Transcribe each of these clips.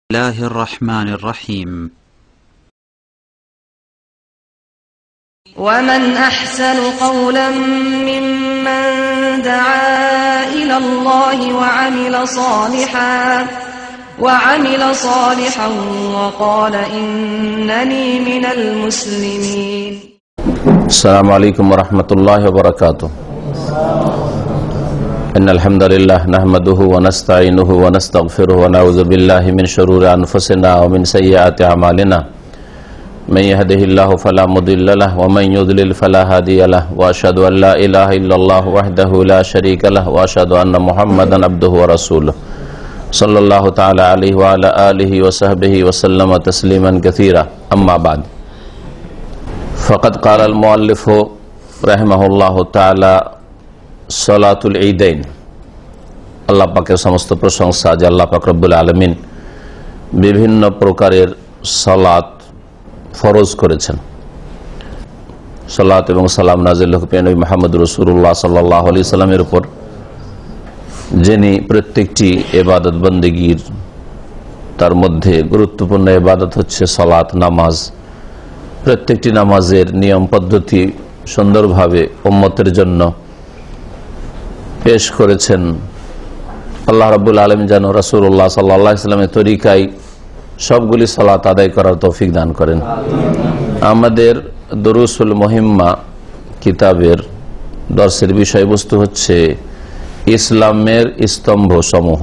الله الرحمن الرحيم ومن أحسن قولا ممن دعا إلى الله وعمل صالحا وقال إنني من المسلمين. السلام عليكم ورحمة الله وبركاته. إن الحمد لله نحمده ونستعينه ونستغفره ونعوذ بالله من شرور أنفسنا ومن سيئات أعمالنا. من يهده الله فلا مضل له ومن يضلل فلا هادي له وأشهد أن لا إله إلا الله وحده لا شريك له وأشهد أن محمدا عبده ورسوله صلى الله تعالى عليه وعلى آله وصحبه وسلم تسليما كثيرا. أما بعد فقد قال المؤلف رحمه الله تعالى সলাতুল ঈদাইন। আল্লাহ পাকের সমস্ত প্রশংসা যে আল্লাহ পাক রব্বুল আলামিন বিভিন্ন প্রকারের সালাত ফরজ করেছেন। সালাত এবং সালাম নাযিল হোক নবী মুহাম্মদ রাসূলুল্লাহ সাল্লাল্লাহু আলাইহি সাল্লামের উপর, যিনি প্রত্যেকটি ইবাদত বন্দেগীর তার মধ্যে গুরুত্বপূর্ণ ইবাদত হচ্ছে সালাত, নামাজ। প্রত্যেকটি নামাজের নিয়ম পদ্ধতি সুন্দরভাবে উম্মতের জন্য পেশ করেছেন। আল্লাহ রাব্বুল আলামিন যেন রাসূলুল্লাহ সাল্লাল্লাহু আলাইহি ওয়াসাল্লামের তরিকায় সবগুলি সালাত আদায় করার তৌফিক দান করেন। আমাদের দুরুসুল মুহিম্মা কিতাবের দর্শের বিষয়বস্তু হচ্ছে ইসলামের স্তম্ভ সমূহ,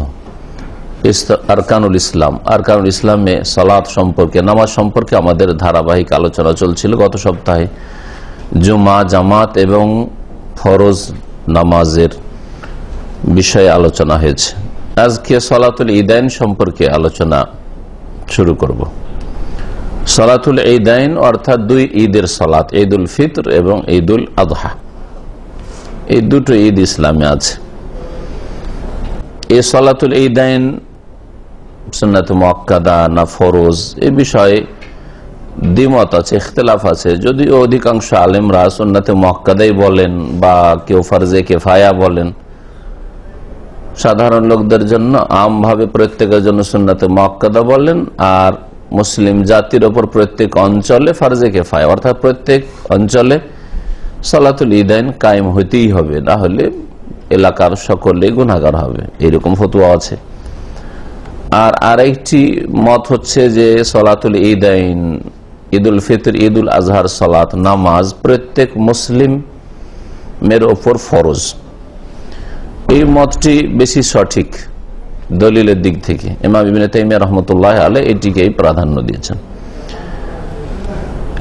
আরকানুল ইসলাম। আরকানুল ইসলামে সালাত সম্পর্কে, নামাজ সম্পর্কে আমাদের ধারাবাহিক আলোচনা চলছিল। গত সপ্তাহে জুমা, জামাত এবং ফরজ নামাজের বিষয়ে আলোচনা হয়েছে। আজকে সালাতুল ঈদাইন সম্পর্কে আলোচনা শুরু করব। সালাতুল ঈদাইন অর্থাৎ দুই ঈদের সালাত, ঈদুল ফিতর এবং ঈদুল আযহা। এই দুটো ঈদ ইসলামে আছে। এই সালাতুল ঈদাইন সুন্নাত মুআক্কাদা না ফরজ, এই বিষয়ে দ্বিমত আছে, ইখতিলাফ আছে। যদিও অধিকাংশ আলেমরা সুন্নাতে মুআক্কাদাই বলেন বা কেউ ফরজে কিফায়া বলেন। সাধারণ লোকদের জন্য আমভাবে প্রত্যেকের জন্য সুন্নাতে মুআক্কাদা বলেন, আর মুসলিম জাতির ওপর প্রত্যেক অঞ্চলে ফরজে কিফায়া, অর্থাৎ প্রত্যেক অঞ্চলে সালাতুল ঈদাইন কায়েম হইতেই হবে, না হলে এলাকার সকলে গুনাহগার হবে, এরকম ফতোয়া আছে। আর আরেকটি মত হচ্ছে যে সালাতুল ঈদাইন, ঈদুল ফিতর, ঈদুল আজহার সালাত, নামাজ প্রত্যেক মুসলিমের ওপর ফরজ। এই মতটি বেশি সঠিক দলিলের দিক থেকে। ইমাম ইবনে তাইমিয়া রাহমাতুল্লাহ আলাইহি এটিকেই প্রাধান্য দিয়েছেন।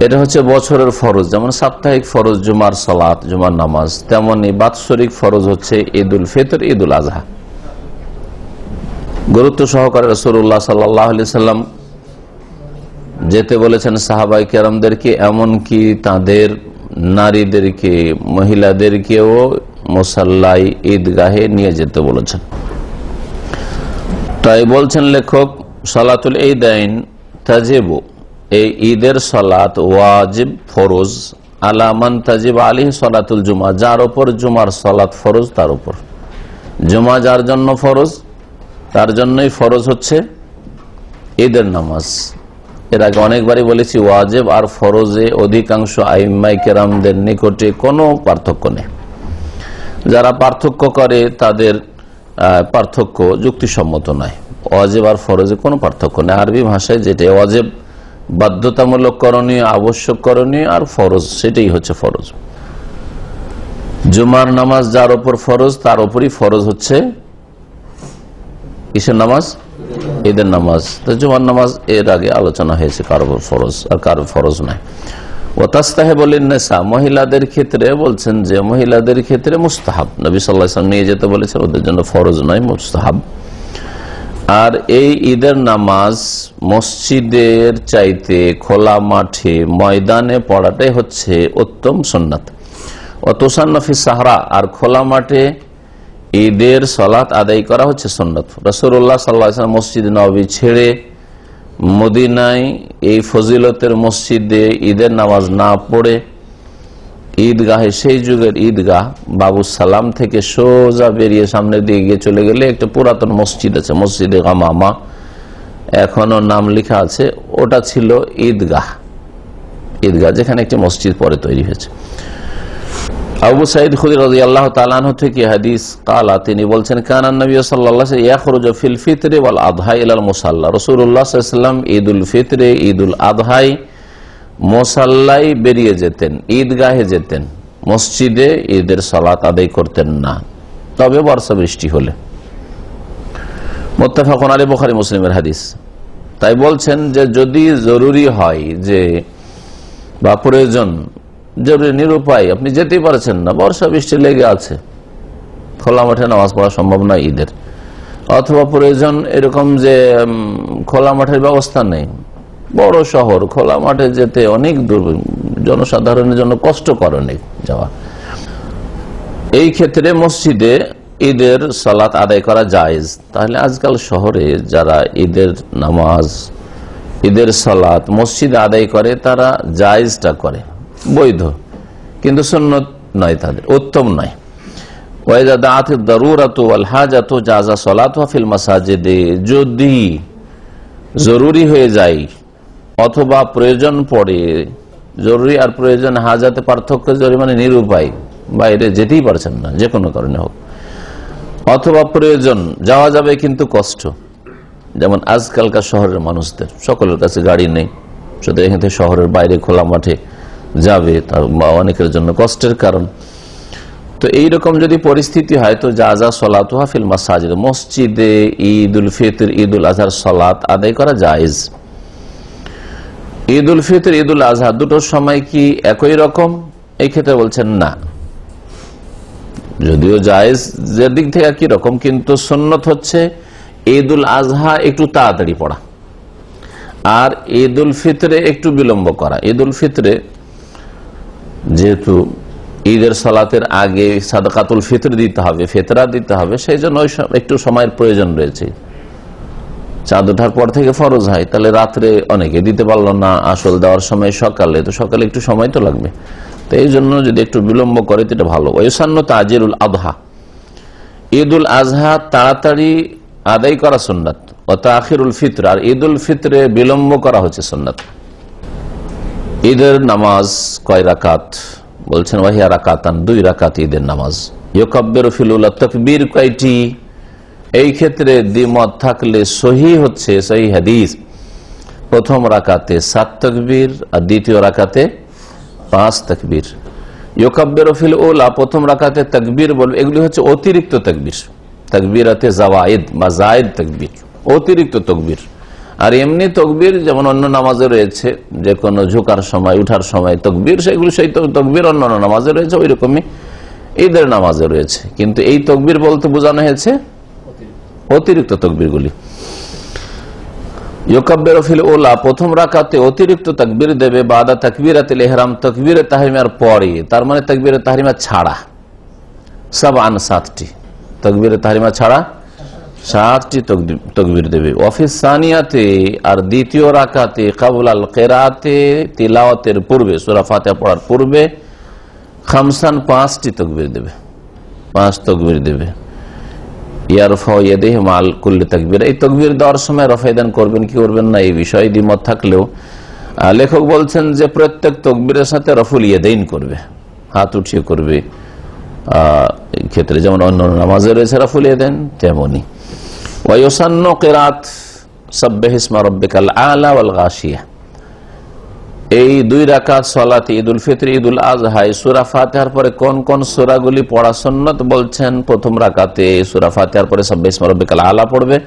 এটা হচ্ছে বছরের ফরজ, যেমন সাপ্তাহিক ফরজ জুমার সালাত, জুমার নামাজ, তেমনি বাৎসরিক ফরজ হচ্ছে ঈদুল ফিতর, ঈদুল আজহা। গুরুত্ব সহকারে রাসূলুল্লাহ সাল্লাল্লাহু আলাইহি সাল্লাম যেতে বলেছেন সাহাবায়ে কেরামদেরকে, এমনকি তাদের নারীদেরকে, মহিলাদেরকেও মুসাল্লায়, ঈদগাহে নিয়ে যেতে বলেছেন। তাই বলছেন লেখক, সালাতুল ঈদাইন তাজিবু, এই ঈদের সালাত ওয়াজিব, ফরজ, আলা মান তাজিব আলাইহি সালাতুল জুমা, যার উপর জুমার সালাত ফরজ তার উপর। জুমা যার জন্য ফরজ, তার জন্যই ফরজ হচ্ছে ঈদের নামাজ। এর আগে অনেকবারই বলেছি, ওয়াজিব আর ফরজে অধিকাংশ আইম্মায়ে কেরামদের নিকটে কোনো পার্থক্য নেই। যারা পার্থক্য করে তাদের পার্থক্য যুক্তিসম্মত নয়। ওয়াজিব আর ফরজে কোনো পার্থক্য নেই। আরবি ভাষায় যেটা ওয়াজিব বাধ্যতামূলক করণীয়, আবশ্যক করণীয়, আর ফরজ সেটাই হচ্ছে ফরজ। জুমার নামাজ যার উপর ফরজ, তার উপরই ফরজ হচ্ছে কিসের নামাজ? ঈদের নামাজ। তো জুমার নামাজ এর আগে আলোচনা হয়েছে, কার উপর ফরজ আর কার ফরজ নয়। ওয়াতাস্তাহিবুলিন নিসা, মহিলাদের ক্ষেত্রে বলছেন যে মহিলাদের ক্ষেত্রে মুস্তাহাব। নবী সাল্লাল্লাহু আলাইহি ওয়াসাল্লাম নিয়ে যেতে বলেছেন, ওদের জন্য ফরজ নয়, মুস্তাহাব। আর এই ঈদের নামাজ মসজিদের চাইতে খোলা মাঠে, ময়দানে পড়াটাই হচ্ছে উত্তম সুন্নাত। ওয়াতুসান্না ফিস সাহরা, আর খোলা মাঠে ঈদের সালাত আদায় করা হচ্ছে সুন্নাত। রাসূলুল্লাহ সাল্লাল্লাহু আলাইহি ওয়াসাল্লাম মসজিদ নববী ছেড়ে মদিনায় এই ফজিলতের মসজিদে ঈদের নামাজ না পড়ে ঈদগাহে, সেই যুগের ঈদগাহ বাবু সালাম থেকে সোজা বেরিয়ে সামনের দিকে গিয়ে চলে গেলে একটা পুরাতন মসজিদ আছে, মসজিদে গামামা, এখনো নাম লেখা আছে, ওটা ছিল ঈদগাহ, যেখানে একটি মসজিদ পরে তৈরি হয়েছে। আবু সাঈদ খুদরি রাদিয়াল্লাহু তাআলা আনহু থেকে হাদিস কালা, তিনি বলছেন কানান নবী সাল্লাল্লাহু আলাইহি ওয়াসাল্লাম ইয়াখরুজু ফিল ফিতরি ওয়াল আযহা ইলাল মুসাল্লা, রাসূলুল্লাহ সাল্লাল্লাহু আলাইহি ওয়াসাল্লাম ঈদুল ফিতরে, ঈদুল আযহায় মুসাল্লায় বেরিয়ে যেতেন, ঈদগাহে যেতেন, মসজিদে ঈদের সালাত আদায় করতেন না, তবে বর্ষা বৃষ্টি হলে। মুত্তাফাকুন আলাইহি, বুখারী মুসলিমের হাদিস। তাই বলছেন যে যদি জরুরি হয় যে বা প্রয়োজন, জরুরি নিরুপায় আপনি যেতেই পারছেন না, বর্ষা বৃষ্টি লেগে আছে, খোলা মাঠে নামাজ পড়া সম্ভব নয় ঈদের, অথবা প্রয়োজন এরকম যে খোলা মাঠের ব্যবস্থা নেই, বড় শহর, খোলা মাঠে যেতে অনেক দূর, জনসাধারণের জন্য কষ্টকর অনেক যাওয়া, এই ক্ষেত্রে মসজিদে ঈদের সালাত আদায় করা জায়েজ। তাহলে আজকাল শহরে যারা ঈদের নামাজ, ঈদের সালাত মসজিদে আদায় করে তারা জায়েজটা করে, বৈধ, কিন্তু সুন্নত নয়, তাদের উত্তম নয়। যদি জরুরি হয়ে যায় অথবা প্রয়োজন পড়ে, জরুরি আর প্রয়োজন হাজাতে পার্থক্য, মানে নিরুপায়, বাইরে যেতেই পারছেন না যে কোনো কারণে হোক, অথবা প্রয়োজন যাওয়া যাবে কিন্তু কষ্ট, যেমন আজকালকার শহরের মানুষদের সকলের কাছে গাড়ি নেই, শুধু এখান থেকে শহরের বাইরে খোলা মাঠে যাবে, তার অনেকের জন্য কষ্টের কারণ। তো এইরকম যদি পরিস্থিতি হয় তো জাযা সলাতুহা ফিল মাসাজিদ, মসজিদে ঈদুল ফিতর, ঈদুল আজহার সালাত আদায় করা জায়েজ। ঈদুল ফিতর, ঈদুল আজহা দুটোর সময় কি একই রকম? এই ক্ষেত্রে বলছেন না, যদিও জায়েজ যে দিক থেকে একই রকম, কিন্তু সুন্নত হচ্ছে ঈদুল আজহা একটু তাড়াতাড়ি পড়া আর ঈদুল ফিতরে একটু বিলম্ব করা। ঈদুল ফিতরে যেহেতু ঈদের সালাতের আগে সাদকাতুল ফিতর দিতে হবে, ফিতরা দিতে হবে, সেই জন্য একটু সময়ের প্রয়োজন রয়েছে। চাঁদ ওঠার পর থেকে ফরজ হয়, তাহলে রাত্রে অনেকে দিতে পারলো না, আসল দেওয়ার সময় সকালে, তো সকালে একটু সময় তো লাগবে, তো এই জন্য যদি একটু বিলম্ব করে তো এটা ভালো। ওয়ায়ুসান্নু তাজিলুল আযহা, ঈদুল আজহা তাড়াতাড়ি আদায় করা সুন্নাত, ও তাখিরুল ফিতর, আর ঈদুল ফিতরে বিলম্ব করা হচ্ছে সুন্নাত। ঈদের নামাজ কয় রাকাত? বলছেন ওয়াহিয়া রাকাতান, 2 রাকাত ঈদের নামাজ। ইউকাব্বিরু ফিল উলা, তাকবীর কয়টি? এই ক্ষেত্রে দ্বিমত থাকলে সহিহ হচ্ছে, সহিহ হাদিস, প্রথম রাকাতে 7 তাকবীর আর দ্বিতীয় রাকাতে 5 তাকবীর। ইউকাব্বিরু ফিল উলা, প্রথম রাকাতে তাকবীর বলবে, এগুলি হচ্ছে অতিরিক্ত তাকবীর, তাকবীরাতে জাওয়াইদ বা জায়েদ তাকবীর, অতিরিক্ত তাকবীর। আর এমনি তাকবীর যেমন অন্য নামাজে রয়েছে, যে কোনো ঝুঁকার সময়, উঠার সময় তাকবীর, সেগুলো সেই তাকবীর অন্য নামাজে রয়েছে, ওই রকমই ঈদের নামাজে রয়েছে, কিন্তু এই তাকবীর বলতে বোঝানো হয়েছে অতিরিক্ত তাকবীরগুলি। ইউকাব্বিরু ফিল উলা, প্রথম রাকাতে অতিরিক্ত তাকবীর দেবে, বাদা তাকবীরাতুল ইহরাম, তাকবীরে তাহরিমার পরে, তার মানে তাকবীরে তাহরিমা ছাড়া, 7টি তাকবীরে তাহরিমা ছাড়া 7টি তাকবীর দেবে। ওয়াফিস সানিয়াতে, আর দ্বিতীয় রাকাতে ক্বাবলাল কিরাআতে, তিলাওয়াতের পূর্বে, সূরা ফাতিহা পড়ার পূর্বে, 5টি তাকবীর দেবে, 5 তাকবীর দেবে। ইয়ারফাউ ইয়াদাইহি মা'আল কুল্লি তাকবীর, এই তাকবীর দেওয়ার সময় রফায়দান করবেন কি করবেন না, এই বিষয়ে দ্বিমত থাকলেও লেখক বলছেন যে প্রত্যেক তাকবীরের সাথে রফুল ইয়াদাইন করবে, হাত উঠিয়ে করবে। এই ক্ষেত্রে যেমন অন্য নামাজে রয়েছে রফুল ইয়াদাইন, তেমনি। ওয়া ইউসান্নু কিরাআত সাব্বিহ ইসমা রাব্বিকাল আ'লা ওয়াল গাশিয়া, এই 2 রাকাত সালাতে ঈদুল ফিতর, ঈদুল আযহা সূরা ফাতিহার পরে কোন কোন সূরাগুলি পড়া সুন্নাত? বলছেন প্রথম রাকাতে সূরা ফাতিহার পরে সাব্বিহ ইসমা রাব্বিকাল আ'লা পড়বে,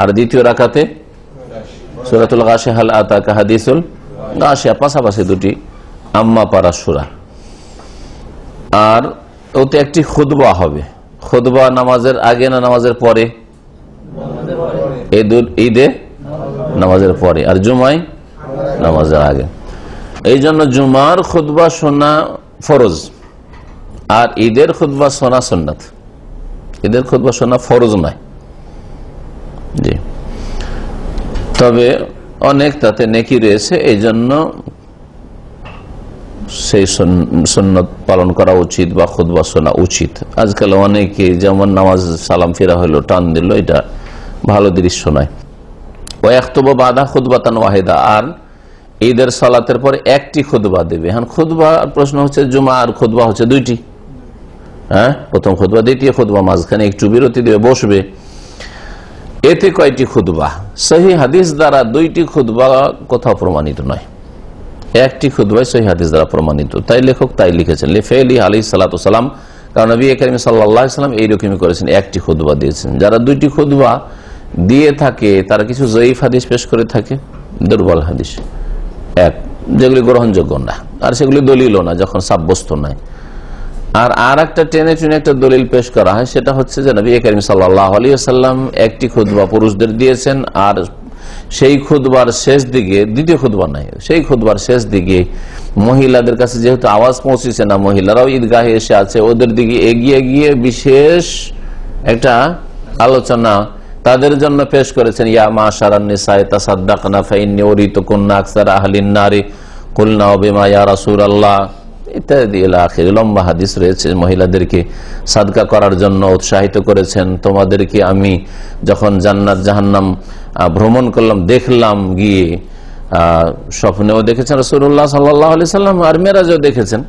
আর দ্বিতীয় রাকাতে সূরাতুল গাশিয়া, হাল আতাকা হাদিসুল গাশিয়া, পাশাপাশি 2টি আম্মা পারা সূরা। আর ওতে একটি খুতবা হবে, খুতবা নামাজের আগে না নামাজের পরে? ঈদে নামাজের পরে, আর জুমায় নামাজের আগে। এই জন্য জুমার খুতবা শোনা ফরজ, আর ঈদের খুতবা শোনা সুন্নাত। ঈদের খুতবা শোনা ফরজ নয়, জি, তবে অনেক তাতে নেকি রয়েছে, এই জন্য সেই সুন্নত পালন করা উচিত বা খুতবা শোনা উচিত। আজকাল অনেকে যেমন নামাজ সালাম ফেরা হলো, টান দিল, এটা ভালো দৃশ্য নয়। ওয়াক্তব বাদা খুতবাতান ওয়াহিদা, আর ঈদের সালাতের পর একটি খুতবা দেবে। এখন খুতবা প্রশ্ন হচ্ছে জুমা আর খুতবা হচ্ছে দুইটি, হ্যাঁ, প্রথম খুতবা দ্বিতীয় খুতবা, মাঝখানে একটু বিরতি দেবে, বসবে। এতে কয়টি খুতবা? সহি হাদিস দ্বারা দুইটি খুতবা কোথাও প্রমাণিত নয়, একটি খুতবাই সহি হাদিস দ্বারা প্রমাণিত। তাই লেখক তাই লিখেছেন লিফেলি আলাইহিস সালাতু ওয়াস সালাম, কারণ নবী করিম সাল্লাল্লাহু আলাইহি ওয়াসাল্লাম এইরকমই করেছেন, একটি খুতবা দিয়েছেন। যারা দুইটি খুতবা দিয়ে থাকে তারা কিছু জয়ীফ হাদিস পেশ করে থাকে, দুর্বল হাদিস, এক যেগুলি গ্রহণযোগ্য না, আর সেগুলি দলিলও না যখন সাব্যস্ত নয়। আর একটা টেনে টুনে একটা দলিল পেশ করা হয়, সেটা হচ্ছে যে নবী করিম সাল্লাল্লাহু আলাইহি ওয়াসাল্লাম একটি খুতবা পুরুষদের দিয়েছেন, আর সেই খুতবার শেষ দিকে, দ্বিতীয় খুতবা নাই, সেই খুতবার শেষ দিকে মহিলাদের কাছে যেহেতু আওয়াজ পৌঁছেছে না, মহিলারাও ঈদগাহে এসে আছে, ওদের দিকে এগিয়ে গিয়ে বিশেষ একটা আলোচনা তাদের জন্য পেশ করেছেন। ইয়া মাশারান নিসায়ে তাসাদ্দাকনা ফাইন্নী উরিতুকুন্না আকসার আহলিন নারি কুলনা বিমা ইয়া রাসূলুল্লাহ ইত্যাদি ইলা আখির লম্বা হাদিস রয়েছে। মহিলাদেরকে সাদকা করার জন্য উৎসাহিত করেছেন। তোমাদেরকে আমি যখন জান্নাত জাহান্নাম ভ্রমণ করলাম, দেখলাম গিয়ে, স্বপ্নেও দেখেছেন রাসূলুল্লাহ সাল্লাল্লাহু আলাইহি সাল্লাম, আর মেরাজেও দেখেছেন,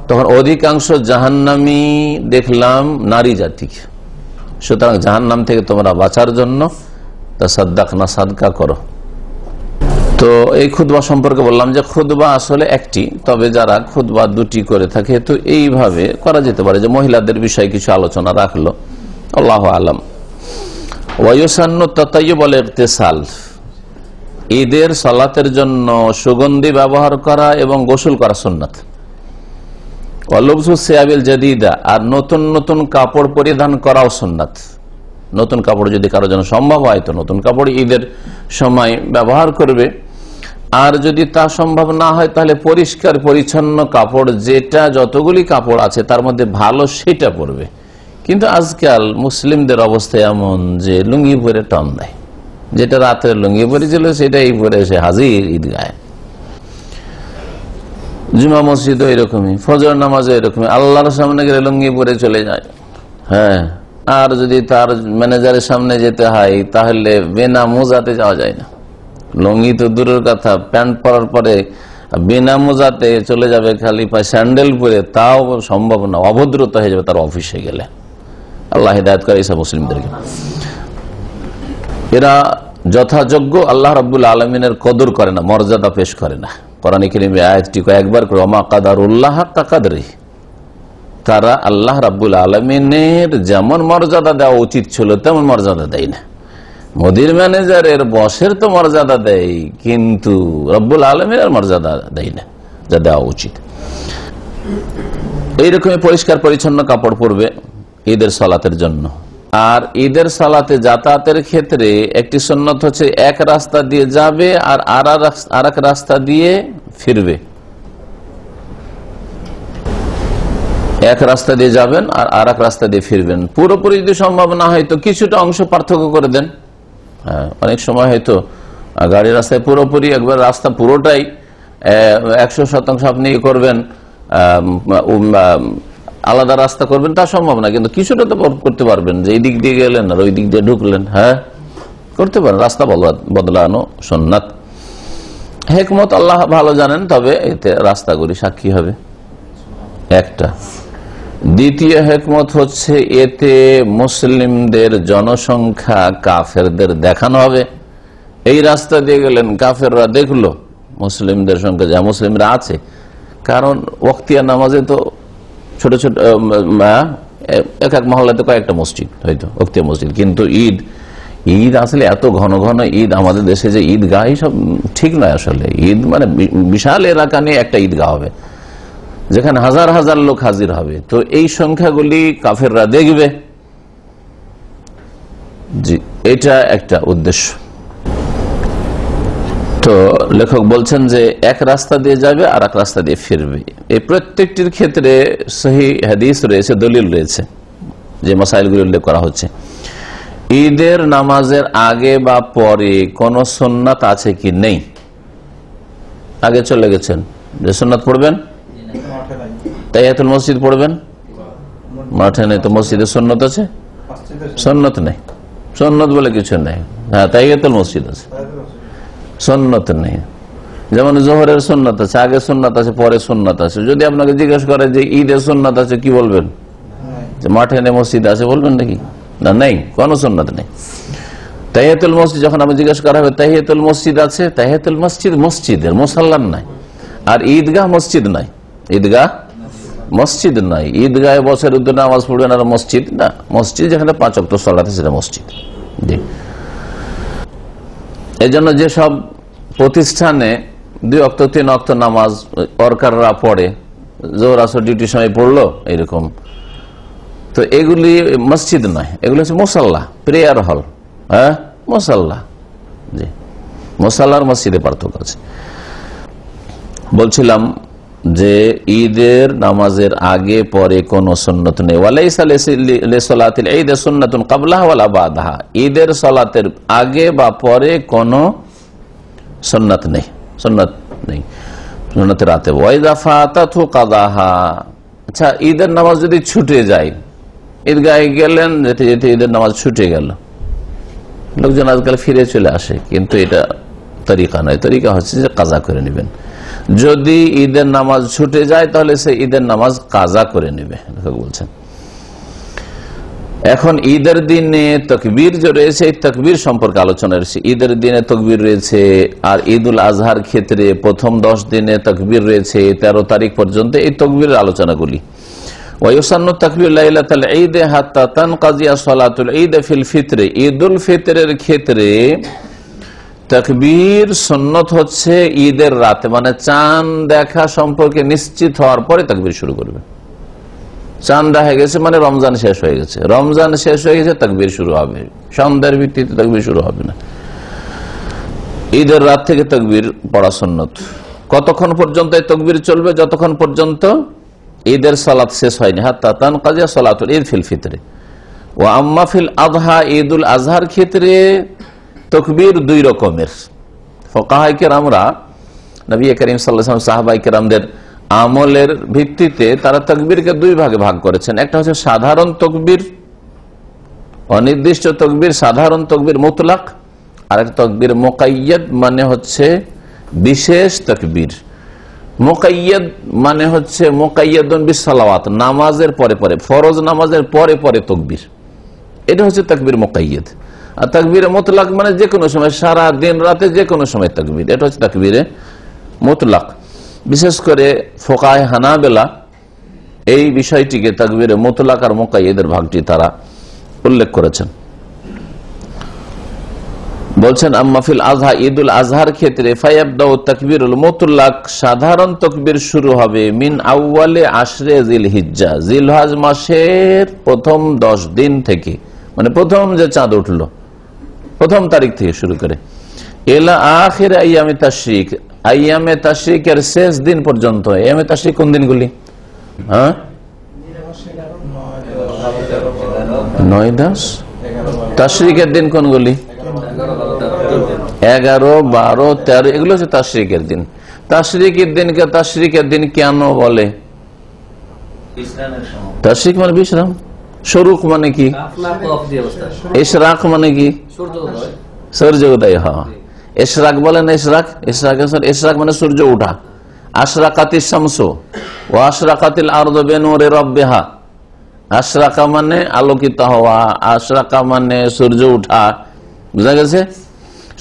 তখন অধিকাংশ জাহান্নামী দেখলাম নারী জাতিকে। সুতরাং জাহান্নাম থেকে তোমরা বাঁচার জন্য তাসাদ্দাকনা, সাদকা করো। তো এই খুতবা সম্পর্কে বললাম যে খুতবা আসলে একটি, তবে যারা খুতবা দুটি করে থাকে তো এইভাবে করা যেতে পারে যে মহিলাদের বিষয়ে কিছু আলোচনা রাখলো, আল্লাহু আলাম। ওয়ায়ুসান্নু তাতায়্যুব ওয়াল ইগতিসাল, ঈদের সালাতের জন্য সুগন্ধি ব্যবহার করা এবং গোসল করা সুন্নাত। ওয়ালুবসু সিয়াবিল জাদিদা, আর নতুন নতুন কাপড় পরিধান করাও সুন্নাত। নতুন কাপড় যদি কারোর জন্য সম্ভব হয় তো নতুন কাপড় ঈদের সময় ব্যবহার করবে, আর যদি তা সম্ভব না হয় তাহলে পরিষ্কার পরিচ্ছন্ন কাপড়, যেটা যতগুলি কাপড় আছে তার মধ্যে ভালো সেটা পরবে। কিন্তু আজকাল মুসলিমদের অবস্থা এমন যে লুঙ্গি পরে টান দেয়, যেটা রাতের লুঙ্গি পরেছিল সেটাই পরে এসে হাজির ঈদগাহে। জুমা মসজিদও এরকমই, ফজর নামাজও এরকমই, আল্লাহর সামনে গেলে লুঙ্গি পরে চলে যায়। হ্যাঁ, আর যদি তার ম্যানেজারের সামনে যেতে হয় তাহলে বিনা মোজাতে যাওয়া যায় না। লুঙ্গি তো দূরের কথা, প্যান্ট পরার পরে বিনা মোজাতে চলে যাবে, খালি পায়ে স্যান্ডেল পরে, তাও সম্ভব না, অভদ্রতা হয়ে যাবে তার অফিসে গেলে। আল্লাহ হিদায়াত করে এইসব মুসলিমদেরকে। এরা যথাযোগ্য আল্লাহ রাব্বুল আলামিনের কদর করে না, মর্যাদা পেশ করে না। কোরআনে কারীমে আয়াতটি কয়েকবার করে ওমা কাদারুল্লাহ হাক্কা কাদরিহি, তারা আল্লাহ রাব্বুল আলামিনের যেমন মর্যাদা দেওয়া উচিত ছিল তেমন মর্যাদা দেয় না। মোদির ম্যানেজারের বসের তো মর্যাদা দেয়, কিন্তু রব্বুল আলামিনের মর্যাদা দেয় না যা দেওয়া উচিত। এইরকমই পরিষ্কার পরিচ্ছন্ন কাপড় পরবে ঈদের সালাতের জন্য। আর ঈদের সালাতে যাতায়াতের ক্ষেত্রে একটি সুন্নত হচ্ছে এক রাস্তা দিয়ে যাবে আর আরেক রাস্তা দিয়ে ফিরবে। এক রাস্তা দিয়ে যাবেন আর আরেক রাস্তা দিয়ে ফিরবেন। পুরোপুরি যদি সম্ভব না হয় তো কিছুটা অংশ পার্থক্য করে দেন। অনেক সময় হয়তো গাড়ির রাস্তায় পুরোপুরি একবার রাস্তা পুরোটাই 100% আপনি করবেন, আলাদা রাস্তা করবেন, তা সম্ভব না, কিন্তু কিছুটা তো করতে পারবেন, যে এই দিক দিয়ে গেলেন আর ওই দিক দিয়ে ঢুকলেন, হ্যাঁ করতে পারেন। রাস্তা বদলানো সুন্নাত। হিকমত আল্লাহ ভালো জানেন, তবে এতে রাস্তাগুলি সাক্ষী হবে একটা। দ্বিতীয় হিকমত হচ্ছে এতে মুসলিমদের জনসংখ্যা কাফেরদের দেখানো হবে। এই রাস্তা দিয়ে গেলেন, কাফেররা দেখলো মুসলিমদের সংখ্যা যা মুসলিমরা আছে, কারণ ওয়াক্তিয়া নামাজে তো ছোট ছোট এক এক মহল্লাতে কয়েকটা মসজিদ, হয়তো ওয়াক্তিয়া মসজিদ, কিন্তু ঈদ আসলে এত ঘন ঘন ঈদ আমাদের দেশে যে ঈদগাহ, সব ঠিক নয় আসলে। ঈদ মানে বিশাল এলাকা নিয়ে একটা ঈদগাহ হবে যেখানে হাজার হাজার লোক হাজির হবে, তো এই সংখ্যাগুলি কাফেররা দেখবে। জি, এটা একটা উদ্দেশ্য। তো লেখক বলছেন যে এক রাস্তা দিয়ে যাবে আর এক রাস্তা দিয়ে ফিরবে। এই প্রত্যেকটির ক্ষেত্রে সহি হাদিস রয়েছে, দলিল রয়েছে, যে মাসাইলগুলি উল্লেখ করা হচ্ছে। ঈদের নামাজের আগে বা পরে কোন সুন্নাত আছে কি নেই? আগে চলে গেছেন যে সুন্নাত পড়বেন, তাহিয়াতুল মসজিদ পড়বেন, মাঠে নেই তো মসজিদে সুন্নত আছে? সুন্নত নেই, সুন্নত বলে কিছু নেই। হ্যাঁ, তাহিয়াতুল মসজিদ আছে, সুন্নত নেই। যেমন জোহরের সুন্নাত আছে, আগে সুন্নাত আছে, পরে সুন্নাত আছে। যদি আপনাকে জিজ্ঞেস করে যে ঈদের সুন্নাত আছে, কি বলবেন? যে মাঠে নেই মসজিদ আছে বলবেন নাকি? না, নেই, কোনো সুন্নাত নেই। তাহিয়াতুল মসজিদ যখন আমি জিজ্ঞেস করা হবে তাহিয়াতুল মসজিদ আছে, তাহিয়াতুল মসজিদ মসজিদের, মুসাল্লার নাই। আর ঈদগাহ মসজিদ নাই, ঈদগাহ মসজিদ নাই। ঈদগাহে বছরের উদ্দিন নামাজ পড়বেন আর মসজিদ না, মসজিদ যেখানে 5 ওয়াক্ত সালাত আছে সেটা মসজিদ। এই জন্য যেসব প্রতিষ্ঠানে 2 ওয়াক্ত 3 ওয়াক্ত নামাজ ওয়ার্কাররা পড়ে, জোহর আসর ডিউটির সময় পড়লো এরকম, তো এগুলি মসজিদ নয়, এগুলো হচ্ছে মুসাল্লা, প্রেয়ার হল। হ্যাঁ, মুসাল্লা। জি, মুসাল্লার মসজিদে পার্থক্য আছে। বলছিলাম যে ঈদের নামাজের আগে পরে কোন সুন্নত নেই। ওয়ালাইসা লিসালাতিল ঈদ সুন্নাতুন ক্বাবলাহা ওয়ালা বাদাহা, ঈদের সালাতের আগে বা পরে কোন সুন্নাত নেই, সুন্নাত নেই, সুন্নাতের রাতে। ওয়াইদা ফাতাতহু কাযাহা, আচ্ছা ঈদের নামাজ যদি ছুটে যায়, ঈদগাহে গেলেন, যেতে যেতে ঈদের নামাজ ছুটে গেল, লোকজন আজকাল ফিরে চলে আসে, কিন্তু এটা তরিকা নয়। তরিকা হচ্ছে যে কাজা করে নেবেন। যদি ঈদের নামাজ ছুটে যায় তাহলে সে ঈদের নামাজ কাজা করে নেবে, বলছেন। এখন ঈদের দিনে তাকবীর যে রয়েছে, এই তাকবীর সম্পর্কে আলোচনা রয়েছে। ঈদের দিনে তাকবীর রয়েছে, আর ঈদুল আজহার ক্ষেত্রে প্রথম 10 দিনে তাকবীর রয়েছে, 13 তারিখ পর্যন্ত এই তাকবীরের আলোচনাগুলি। ওয়ায়ুসান্নু তাকবীর লাইলাতুল ঈদ হাত্তা তানকাজিয়া সালাতুল ঈদ ফিল ফিতর, ঈদুল ফিতরের ক্ষেত্রে তাকবীর সুন্নত হচ্ছে ঈদের রাতে, মানে চাঁদ দেখা সম্পর্কে নিশ্চিত হওয়ার পরে তাকবীর শুরু করবে। চাঁদ দেখা গেছে মানে রমজান শেষ হয়ে গেছে, রমজান শেষ হয়ে গেছে তাকবীর শুরু হবে, সন্ধ্যার ভিত্তিতে তাকবীর শুরু হবে না। ঈদের রাত থেকে তাকবীর পড়া সুন্নত। কতক্ষণ পর্যন্ত এই তাকবীর চলবে? যতক্ষণ পর্যন্ত ঈদের সালাত শেষ হয়নি, হাত্তা তানকাজিয়া সালাতুল ঈদ ফিল ফিতরে। ওয়া আম্মা ফিল আযহা, ঈদুল আজহার ক্ষেত্রে তাকবীর 2 রকমের। ফুকাহায়ে কেরামরা, নবী করিম সাল্লাল্লাহু আলাইহি ওয়াসাল্লাম, সাহাবায়ে কেরামদের আমলের ভিত্তিতে তারা তাকবীরকে 2 ভাগে ভাগ করেছেন। একটা হচ্ছে সাধারণ তাকবীর, অনির্দিষ্ট তাকবীর, সাধারণ তাকবীর মুতলাক, আর একটা তাকবীর মুকাইয়াদ, মানে হচ্ছে বিশেষ তাকবীর। মুকাইয়াদ মানে হচ্ছে মুকাইয়াদুন বিসসালাওয়াত, নামাজের পরে পরে, ফরজ নামাজের পরে পরে তাকবীর, এটা হচ্ছে তাকবীর মুকাইয়াদ। আর তাকবীরে মুতলাক মানে যে কোনো সময়, সারা দিন রাতে যে কোনো সময় তাকবীর, এটা হচ্ছে তাকবীরে মুতলাক। বিশেষ করে ফুকাহায়ে হানাবেলা এই বিষয়টিকে তাকবীরে মুতলাক আর মুকাইয়াদের ভাগটি তারা উল্লেখ করেছেন। বলছেন আম্মা ফিল আযহা, ঈদুল আজহার ক্ষেত্রে ফায়াবদাউ তাকবীরুল মুতলাক, সাধারণ তাকবীর শুরু হবে মিন আউয়ালে আশরে জিলহিজ্জা, জিলহজ মাসের প্রথম 10 দিন থেকে, মানে প্রথম যে চাঁদ উঠলো প্রথম তারিখ থেকে শুরু করে, এলা আখির আইয়ামে তাশরিক, আইয়ামে তাশরিকের শেষ দিন পর্যন্ত। আইয়ামে তাশরিক কোন দিনগুলি? হ্যাঁ, 9, 10 তাশরিকের দিন কোনগুলি? 11, 12, 13, এগুলো হচ্ছে তাশরিকের দিন। তাশরিকের দিনকে তাশরিকের দিন কেন বলে? তাশরিক মানে বিশ্রাম, শরুক মানে কি? ইশরাক মানে কি? সূর্য উদয় হওয়া। ইশরাক বলেন, ইশরাক, ইশরাক মানে সূর্য ওঠা। আশরাকাতিশ শামসু ওয়া আশরাকাতিল আরদু বিনূরি রাব্বিহা, আশরাকা মানে আলোকিত হওয়া, আশরাকা মানে সূর্য ওঠা, বুঝা গেছে?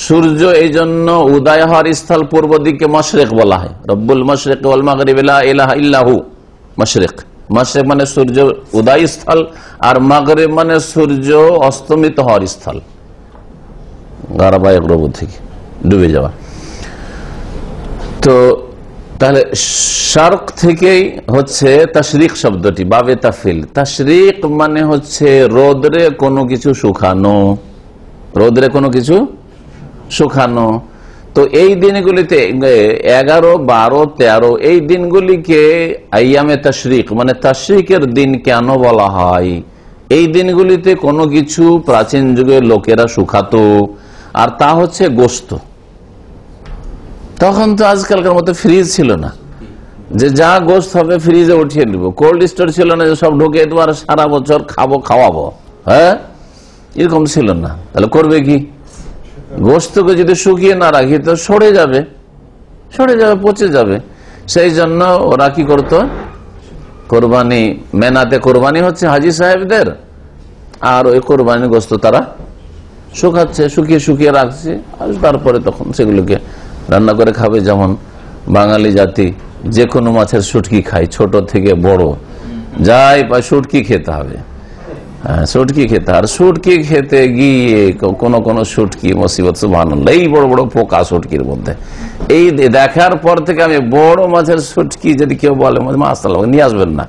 সূর্য এই জন্য উদয় হওয়ার স্থল পূর্ব দিকে মাশরিক বলা হয়। রব্বুল মাশরিক ওয়াল মাগরিব লা ইলাহা ইল্লাহু, মাশরিক, মাশরিক মানে সূর্য উদয় স্থল, আর মাগরিব মানে সূর্য অস্তমিত হওয়ার স্থল, গারাবা ইয়াগরুবু থেকে ডুবে যাওয়া। তো তাহলে শারক থেকেই হচ্ছে তাশরিক শব্দটি, বাবে তাফিল। তাশরিক মানে হচ্ছে রোদরে কোনো কিছু শুকানো, রোদরে কোনো কিছু শুকানো। তো এই দিনগুলিতে 11, 12, 13 এই দিনগুলিকে আইয়ামে তাশরিক মানে তাশরিকের দিন কেন বলা হয়? এই দিনগুলিতে কোনো কিছু প্রাচীন যুগের লোকেরা শুকাতো, আর তা হচ্ছে গোশত। তখন তো আজকালকার মতো ফ্রিজ ছিল না যে যা গোশত হবে ফ্রিজে উঠিয়ে নিব, কোল্ড স্টোর ছিল না যে সব ঢুকে তোমার সারা বছর খাবো খাওয়াবো, হ্যাঁ, এরকম ছিল না। তাহলে করবে কি? গোস্তকে যদি শুকিয়ে না রাখি তো সরে যাবে, পচে যাবে। সেই জন্য ওরা কি করতো, কোরবানি, মেনাতে কোরবানি হচ্ছে হাজি সাহেবদের, আর ওই কোরবানির গোস্ত তারা শুকাচ্ছে, শুকিয়ে রাখছে, আর তারপরে তখন সেগুলোকে রান্না করে খাবে। যেমন বাঙালি জাতি যে কোনো মাছের শুটকি খায়, ছোট থেকে বড় যাই বা শুটকি খেতে হবে। শুটকি খেতে, আর শুটকি খেতে গিয়ে কোন শুটকি মুসিবত, সুবহানাল্লাহ, এই বড় বড় পোকা শুটকির মধ্যে। এই দেখার পর থেকে আমি বড় মাছের শুটকি যদি কেউ বলে মাছ নিয়ে আসবেন না,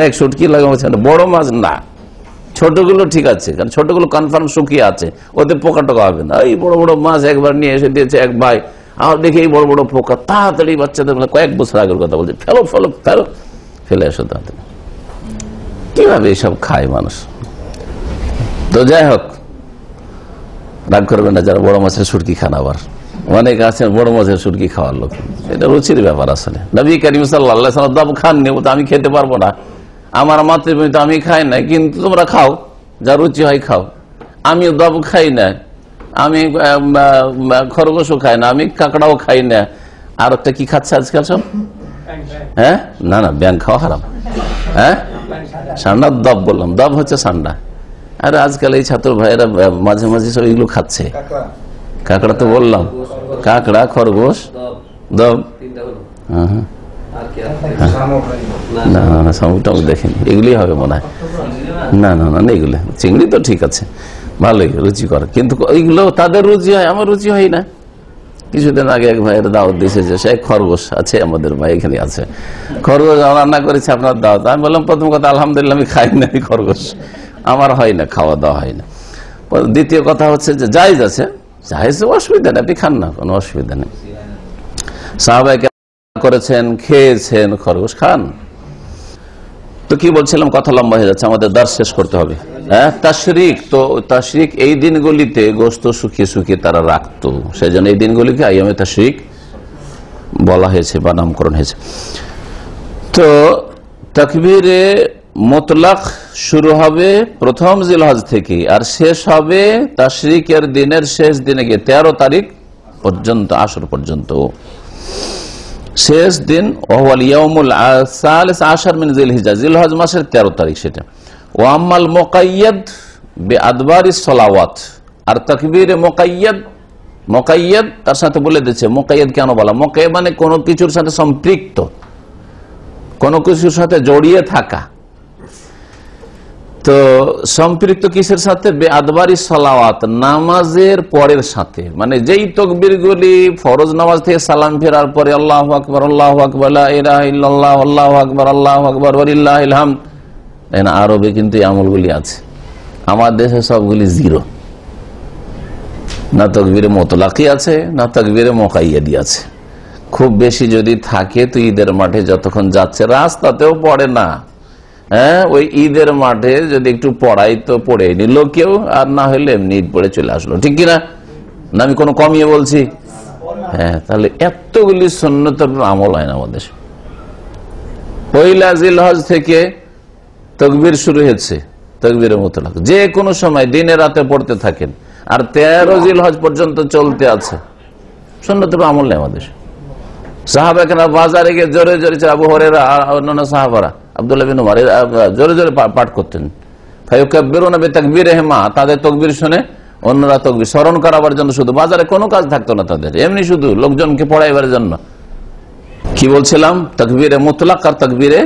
এক শুটকি লাগে, বড় মাছ না, ছোটগুলো ঠিক আছে, কারণ ছোটগুলো কনফার্ম শুকিয়ে আছে, ওতে পোকা টোকা হবে না। এই বড় বড় মাছ একবার নিয়ে এসে দিয়েছে এক ভাই, আমার দেখে এই বড় বড় পোকা, তাড়াতাড়ি বাচ্চাদের কয়েক বছর আগের কথা বলছে, ফেলে এসো তাড়াতাড়ি। কিভাবে এইসব খায় মানুষ? তো যাই হোক, রাগ করবেন না যারা বড় মাছের শুটকি খান। আবার অনেক আছেন বড় মাছের শুটকি খাওয়ার লোক, এটা রুচির ব্যাপার। আসলে নবী করিম সাল্লাল্লাহু আলাইহি ওয়াসাল্লাম দাব খাননি, ও তো আমি খেতে পারবো না, আমার মাতৃভূমি তো আমি খাই না, কিন্তু তোমরা খাও, যা রুচি হয় খাও। আমি দাব খাই না, আমি খরগোশও খাই না, আমি কাঁকড়াও খাই না। আর একটা কি খাচ্ছে আজকাল সব? হ্যাঁ, না ব্যাং খাওয়া হারাম। হ্যাঁ, সান্ডার দব বললাম, দব হচ্ছে সান্ডা। আর আজকাল এই ছাত্র ভাইয়েরা মাঝে মাঝে সব এগুলো খাচ্ছে। কাঁকড়া তো বললাম, কাঁকড়া, খরগোশ, দব, না শামুকটা আমি দেখিনি, এগুলি হবে মনে হয়। না এগুলো চিংড়ি তো ঠিক আছে, ভালোই রুচিকর, কিন্তু ওইগুলো তাদের রুচি হয়, আমার রুচি হয় না। কিছুদিন আগে এক ভাইয়ের দাওয়াত দিয়েছে, যে সে খরগোশ আছে, আমাদের ভাই এখানে আছে, খরগোশ রান্না করেছে আপনার দাওয়াত। আমি বললাম প্রথম কথা আলহামদুলিল্লাহ, আমি খাই না খরগোশ, আমার হয় না, খাওয়া দাওয়া হয় না। দ্বিতীয় কথা হচ্ছে যে জায়েজ আছে, জায়েজ, অসুবিধা নেই, আপনি খান না, কোনো অসুবিধা নেই। সাহাবায়ে কেরাম করেছেন, খেয়েছেন, খরগোশ খান। তো কি বলছিলাম, কথা লম্বা হয়ে যাচ্ছে, আমাদের দাস শেষ করতে হবে। হ্যাঁ, তাশরিক, তো তাশরিক এই দিনগুলিতে গোস্ত শুকিয়ে তারা রাখতো, সেই জন্য এই দিনগুলিকে আইয়ামে তাশরিক বলা হয়েছে বা নামকরণ হয়েছে। তো তাকবীরে মুতলাক শুরু হবে প্রথম জিলহজ থেকে, আর শেষ হবে তাশরিকের দিনের শেষ দিনে গিয়ে 13 তারিখ পর্যন্ত, আসর পর্যন্ত শেষ দিন। ওয়াল ইয়াউমুল সালিস আশার মিন জিলহিজ্জা, জিলহজ মাসের 13 তারিখ সেটা। ওয়া আম্মাল মুকাইয়াদ বিআদবারিস সালাওয়াত, আর তাকবীরে মুকাইয়াদ তার সাথে বলে দিচ্ছে। মুকাইয়াদ কেন বলা? মুকাইয়াদ মানে কোনো কিছুর সাথে সম্পৃক্ত, কোনো কিছুর সাথে জড়িয়ে থাকা। তো সম্পৃক্ত কিসের সাথে? বেআদবারিস সালাওয়াত, নামাজের পরের সাথে, মানে যেই তাকবীরগুলি ফরজ নামাজ থেকে সালাম ফেরার পরে আল্লাহু আকবার, আল্লাহু আকবার, লা ইলাহা ইল্লাল্লাহ, আল্লাহু আকবার, আল্লাহু আকবার, ওয়ালিল্লাহিল হামদ। আরবে কিন্তু এই আমলগুলি আছে, আমার দেশে সবগুলি জিরো। না তাকবীরে মুতলাকি আছে, না তাকবীরে মুকাইয়াদি আছে। খুব বেশি যদি থাকে তো ঈদের মাঠে যতক্ষণ যাচ্ছে, রাস্তাতেও পড়ে না। হ্যাঁ, ওই ঈদের মাঠে যদি একটু পড়াই তো পড়ে নিল কেউ, আর না হলে এমনি ঈদ পড়ে চলে আসলো, ঠিক কিনা? না আমি কোনো কমিয়ে বলছি? হ্যাঁ, তাহলে এতগুলি সুন্নতের আমল হয় না আমাদের। পয়লা জিলহজ থেকে তাকবীর শুরু হয়েছে, তাকবীরে মুতলাক, যে কোনো সময় দিনে রাতে পড়তে থাকেন, আর 13 জিলহজ পর্যন্ত চলতে আছে। সুন্নতের আমল নেই আমাদের। সাহাবাকেরা বাজারে গিয়ে জোরে জোরে, আবু হুরায়রা আর অন্যান্য সাহাবারা, আব্দুল্লাহ বিন উমর, জোরে জোরে পাঠ করতেন। ফায়ুকাব্বিরুনা বিতাকবীরিহিমা, তাদের তাকবীর শুনে অন্যরা তাকবীর স্মরণ করাবার জন্য, শুধু বাজারে কোনো কাজ থাকতো না তাদের, এমনি শুধু লোকজনকে পড়াইবার জন্য। কি বলছিলাম? তাকবীরে মুতলাক আর তাকবীরে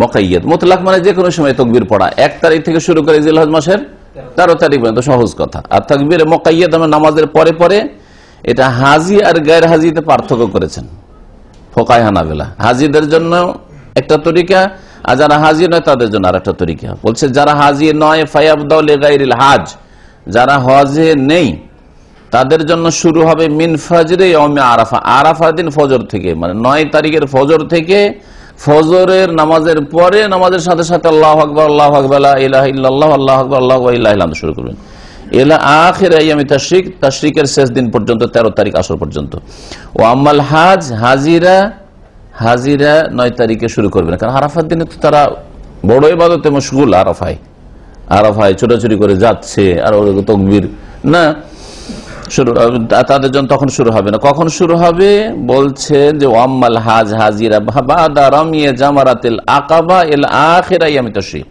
মুকাইয়াদ। মুতলাক মানে যে কোনো সময় তাকবীর পড়া, 1 তারিখ থেকে শুরু করে জিলহজ মাসের 13 তারিখ পর্যন্ত, সহজ কথা। আর তাকবীরে মুকাইয়াদ আমরা নামাজের পরে পরে, এটা হাজি আর গায়র হাজিতে পার্থক্য করেছেন ফোকায়ে হানাবিলা। হাজিদের জন্য একটা তরিকা, আর যারা হাজি নয় তাদের জন্য আর একটা তরিকা। বলছে যারা হাজি নয়, ফায়াবদাউ লিগাইরিল হাজ, যারা হজে নেই তাদের জন্য শুরু হবে মিন ফজরে ইয়াউমে আরাফা, আরাফা দিন ফজর থেকে, মানে 9 তারিখের ফজর থেকে, ফজরের নামাজের পরে নামাজের সাথে সাথে আল্লাহু আকবার, আল্লাহু আকবার, লা ইলাহা ইল্লাল্লাহ, আল্লাহু আকবার, আল্লাহু ওয়া ইলাইহিল হামদ শুরু করবেন। ইলা আখির আইয়ামে তাশরিক, তাশরিকের শেষ দিন পর্যন্ত, 13 তারিখ আসর পর্যন্ত। ও আম্মাল হাজ, হাজিরা 9 তারিখে শুরু করবেন, কারণ আরাফার দিনে তো তারা বড় ইবাদতে মশগুল। আরাফায় ছোটাছুটি করে যাচ্ছে, আর ওর তাকবীর না, তাদের জন্য তখন শুরু হবে না। কখন শুরু হবে বলছে যে ওয়াম্মাল হাজ হাজিরা বাদা রামিয়া জামারাতিল আকাবা ইল আখিরা ইয়ামি তাশরিক,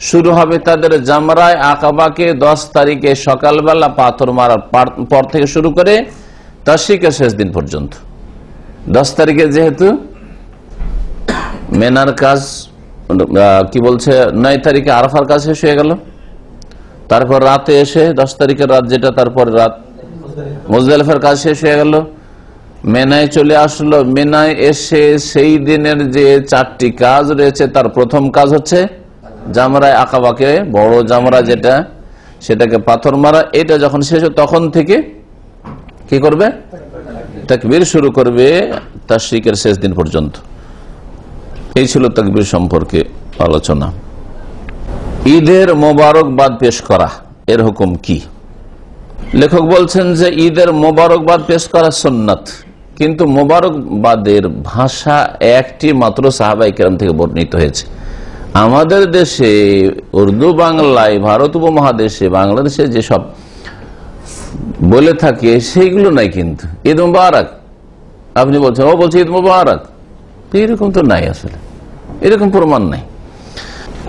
শুরু হবে তাদের জামরায় আকাবাকে 10 তারিখে সকালবেলা পাথর মারার পর থেকে শুরু করে তাশরিকের শেষ দিন পর্যন্ত। 10 তারিখে যেহেতু মেনার কাজ কি বলছে 9 তারিখে আরাফার কাজ শেষ হয়ে গেল, তারপর রাতে এসে 10 তারিখের রাত যেটা, তারপর রাত মুজদালিফার কাজ শেষ হয়ে গেল, মেনায় চলে আসলো। মেনায় এসে সেই দিনের যে 4টি কাজ রয়েছে তার প্রথম কাজ হচ্ছে জামরায় আকাবাকে, বড় জামরা যেটা, সেটাকে পাথর মারা। এটা যখন শেষ হয় তখন থেকে কি করবে? তাকবীর শুরু করবে তাশরিকের শেষ দিন পর্যন্ত। এই ছিল তাকবীর সম্পর্কে আলোচনা। ঈদের মোবারকবাদ পেশ করা এর হুকুম কি? লেখক বলছেন যে ঈদের মোবারকবাদ পেশ করা সুন্নাত, কিন্তু মোবারকবাদের ভাষা একটি মাত্র সাহাবায়ে কেরাম থেকে বর্ণিত হয়েছে। আমাদের দেশে উর্দু বাংলায়, ভারত উপমহাদেশে, বাংলাদেশে যেসব বলে থাকে সেইগুলো নাই। কিন্তু ঈদ মুবারক আপনি বলছেন, ও বলছে ঈদ মুবারক, এরকম তো নাই, আসলে এরকম প্রমাণ নাই।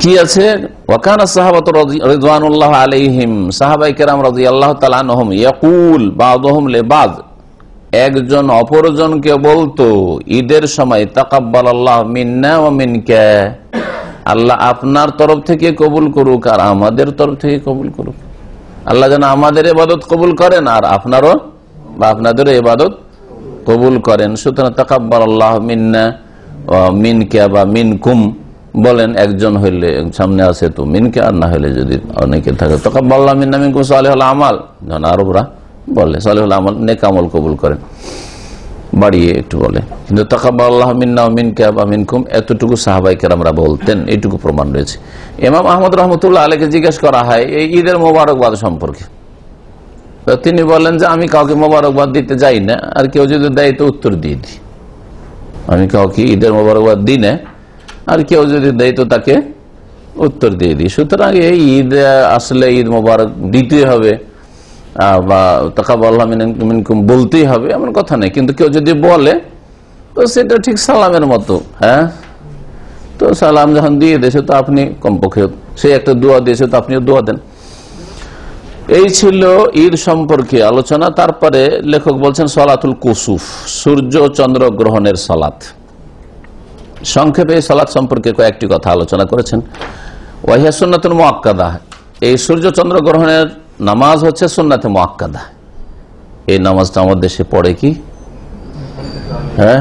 কি আছে? ওয়াকানা সাহাবাতু রিদওয়ানুল্লাহ আলাইহিম, সাহাবায়ে কেরাম রাদিয়াল্লাহু তাআলা আনহুম ইয়াকুল বাযুহুম লিবায, একজন অপরজনকে বলতো ঈদের সময় তাকাব্বালাল্লাহু মিন্না ওয়া মিনকা, আল্লাহ আপনার তরফ থেকে কবুল করুক আর আমাদের তরফ থেকে কবুল করুক। আল্লাহ যেন আমাদের ইবাদত কবুল করেন আর আপনারও বা আপনাদেরও ইবাদত কবুল করেন। সুতরাং তাকাব্বালাল্লাহু মিন্না ওয়া মিনকা বা মিনকুম বলেন, একজন হইলে সামনে আছে তো মিনকা, আর না হলে যদি অনেকে থাকে তাকাব্বালাল্লাহু মিন্না মিনকুম সালিহুল আমাল, যেন আরবরা বলে সালিহুল আমাল, নেক আমল কবুল করেন, বাড়িয়ে একটু বলে। কিন্তু তাকাব্বালাল্লাহু মিন্না ওয়া মিনকা বা মিনকুম এতটুকু সাহাবায়ে কেরামরা বলতেন, এইটুকু প্রমাণ রয়েছে। ইমাম আহমদ রাহমাতুল্লাহ আলাইহি জিজ্ঞেস করা হয় এই ঈদের মোবারকবাদ সম্পর্কে, তো তিনি বলেন যে আমি কাউকে মোবারকবাদ দিতে যাই না, আর কেউ যদি দেয় তো উত্তর দিয়ে দিই। আমি কাউকে ঈদের মোবারকবাদ দিই না, আর কেউ যদি দেয় তো তাকে উত্তর দিয়ে দিই। সুতরাং এই ঈদ আসলে ঈদ মোবারক দিতে হবে বা তাকাব্বালাল্লাহু মিনকুম বলতেই হবে এমন কথা নেই। কিন্তু কেউ যদি বলে তো সেটা ঠিক সালামের মতো। হ্যাঁ, তো সালাম যখন দিয়ে দিয়েছে তো আপনি কমপক্ষে সে একটা দোয়া দিয়েছে তো আপনিও দোয়া দেন। এই ছিল ঈদ সম্পর্কে আলোচনা। তারপরে লেখক বলছেন সালাতুল কুসুফ, সূর্য চন্দ্র গ্রহণের সালাত। সংক্ষেপে এই সালাত সম্পর্কে কয়েকটি কথা আলোচনা করেছেন। ওয়াহিয়া সুন্নাতুল মুআক্কাদা, এই সূর্য চন্দ্র গ্রহণের নামাজ হচ্ছে সুন্নাতে মুআক্কাদা। এই নামাজটা আমাদের দেশে পড়ে কি? হ্যাঁ,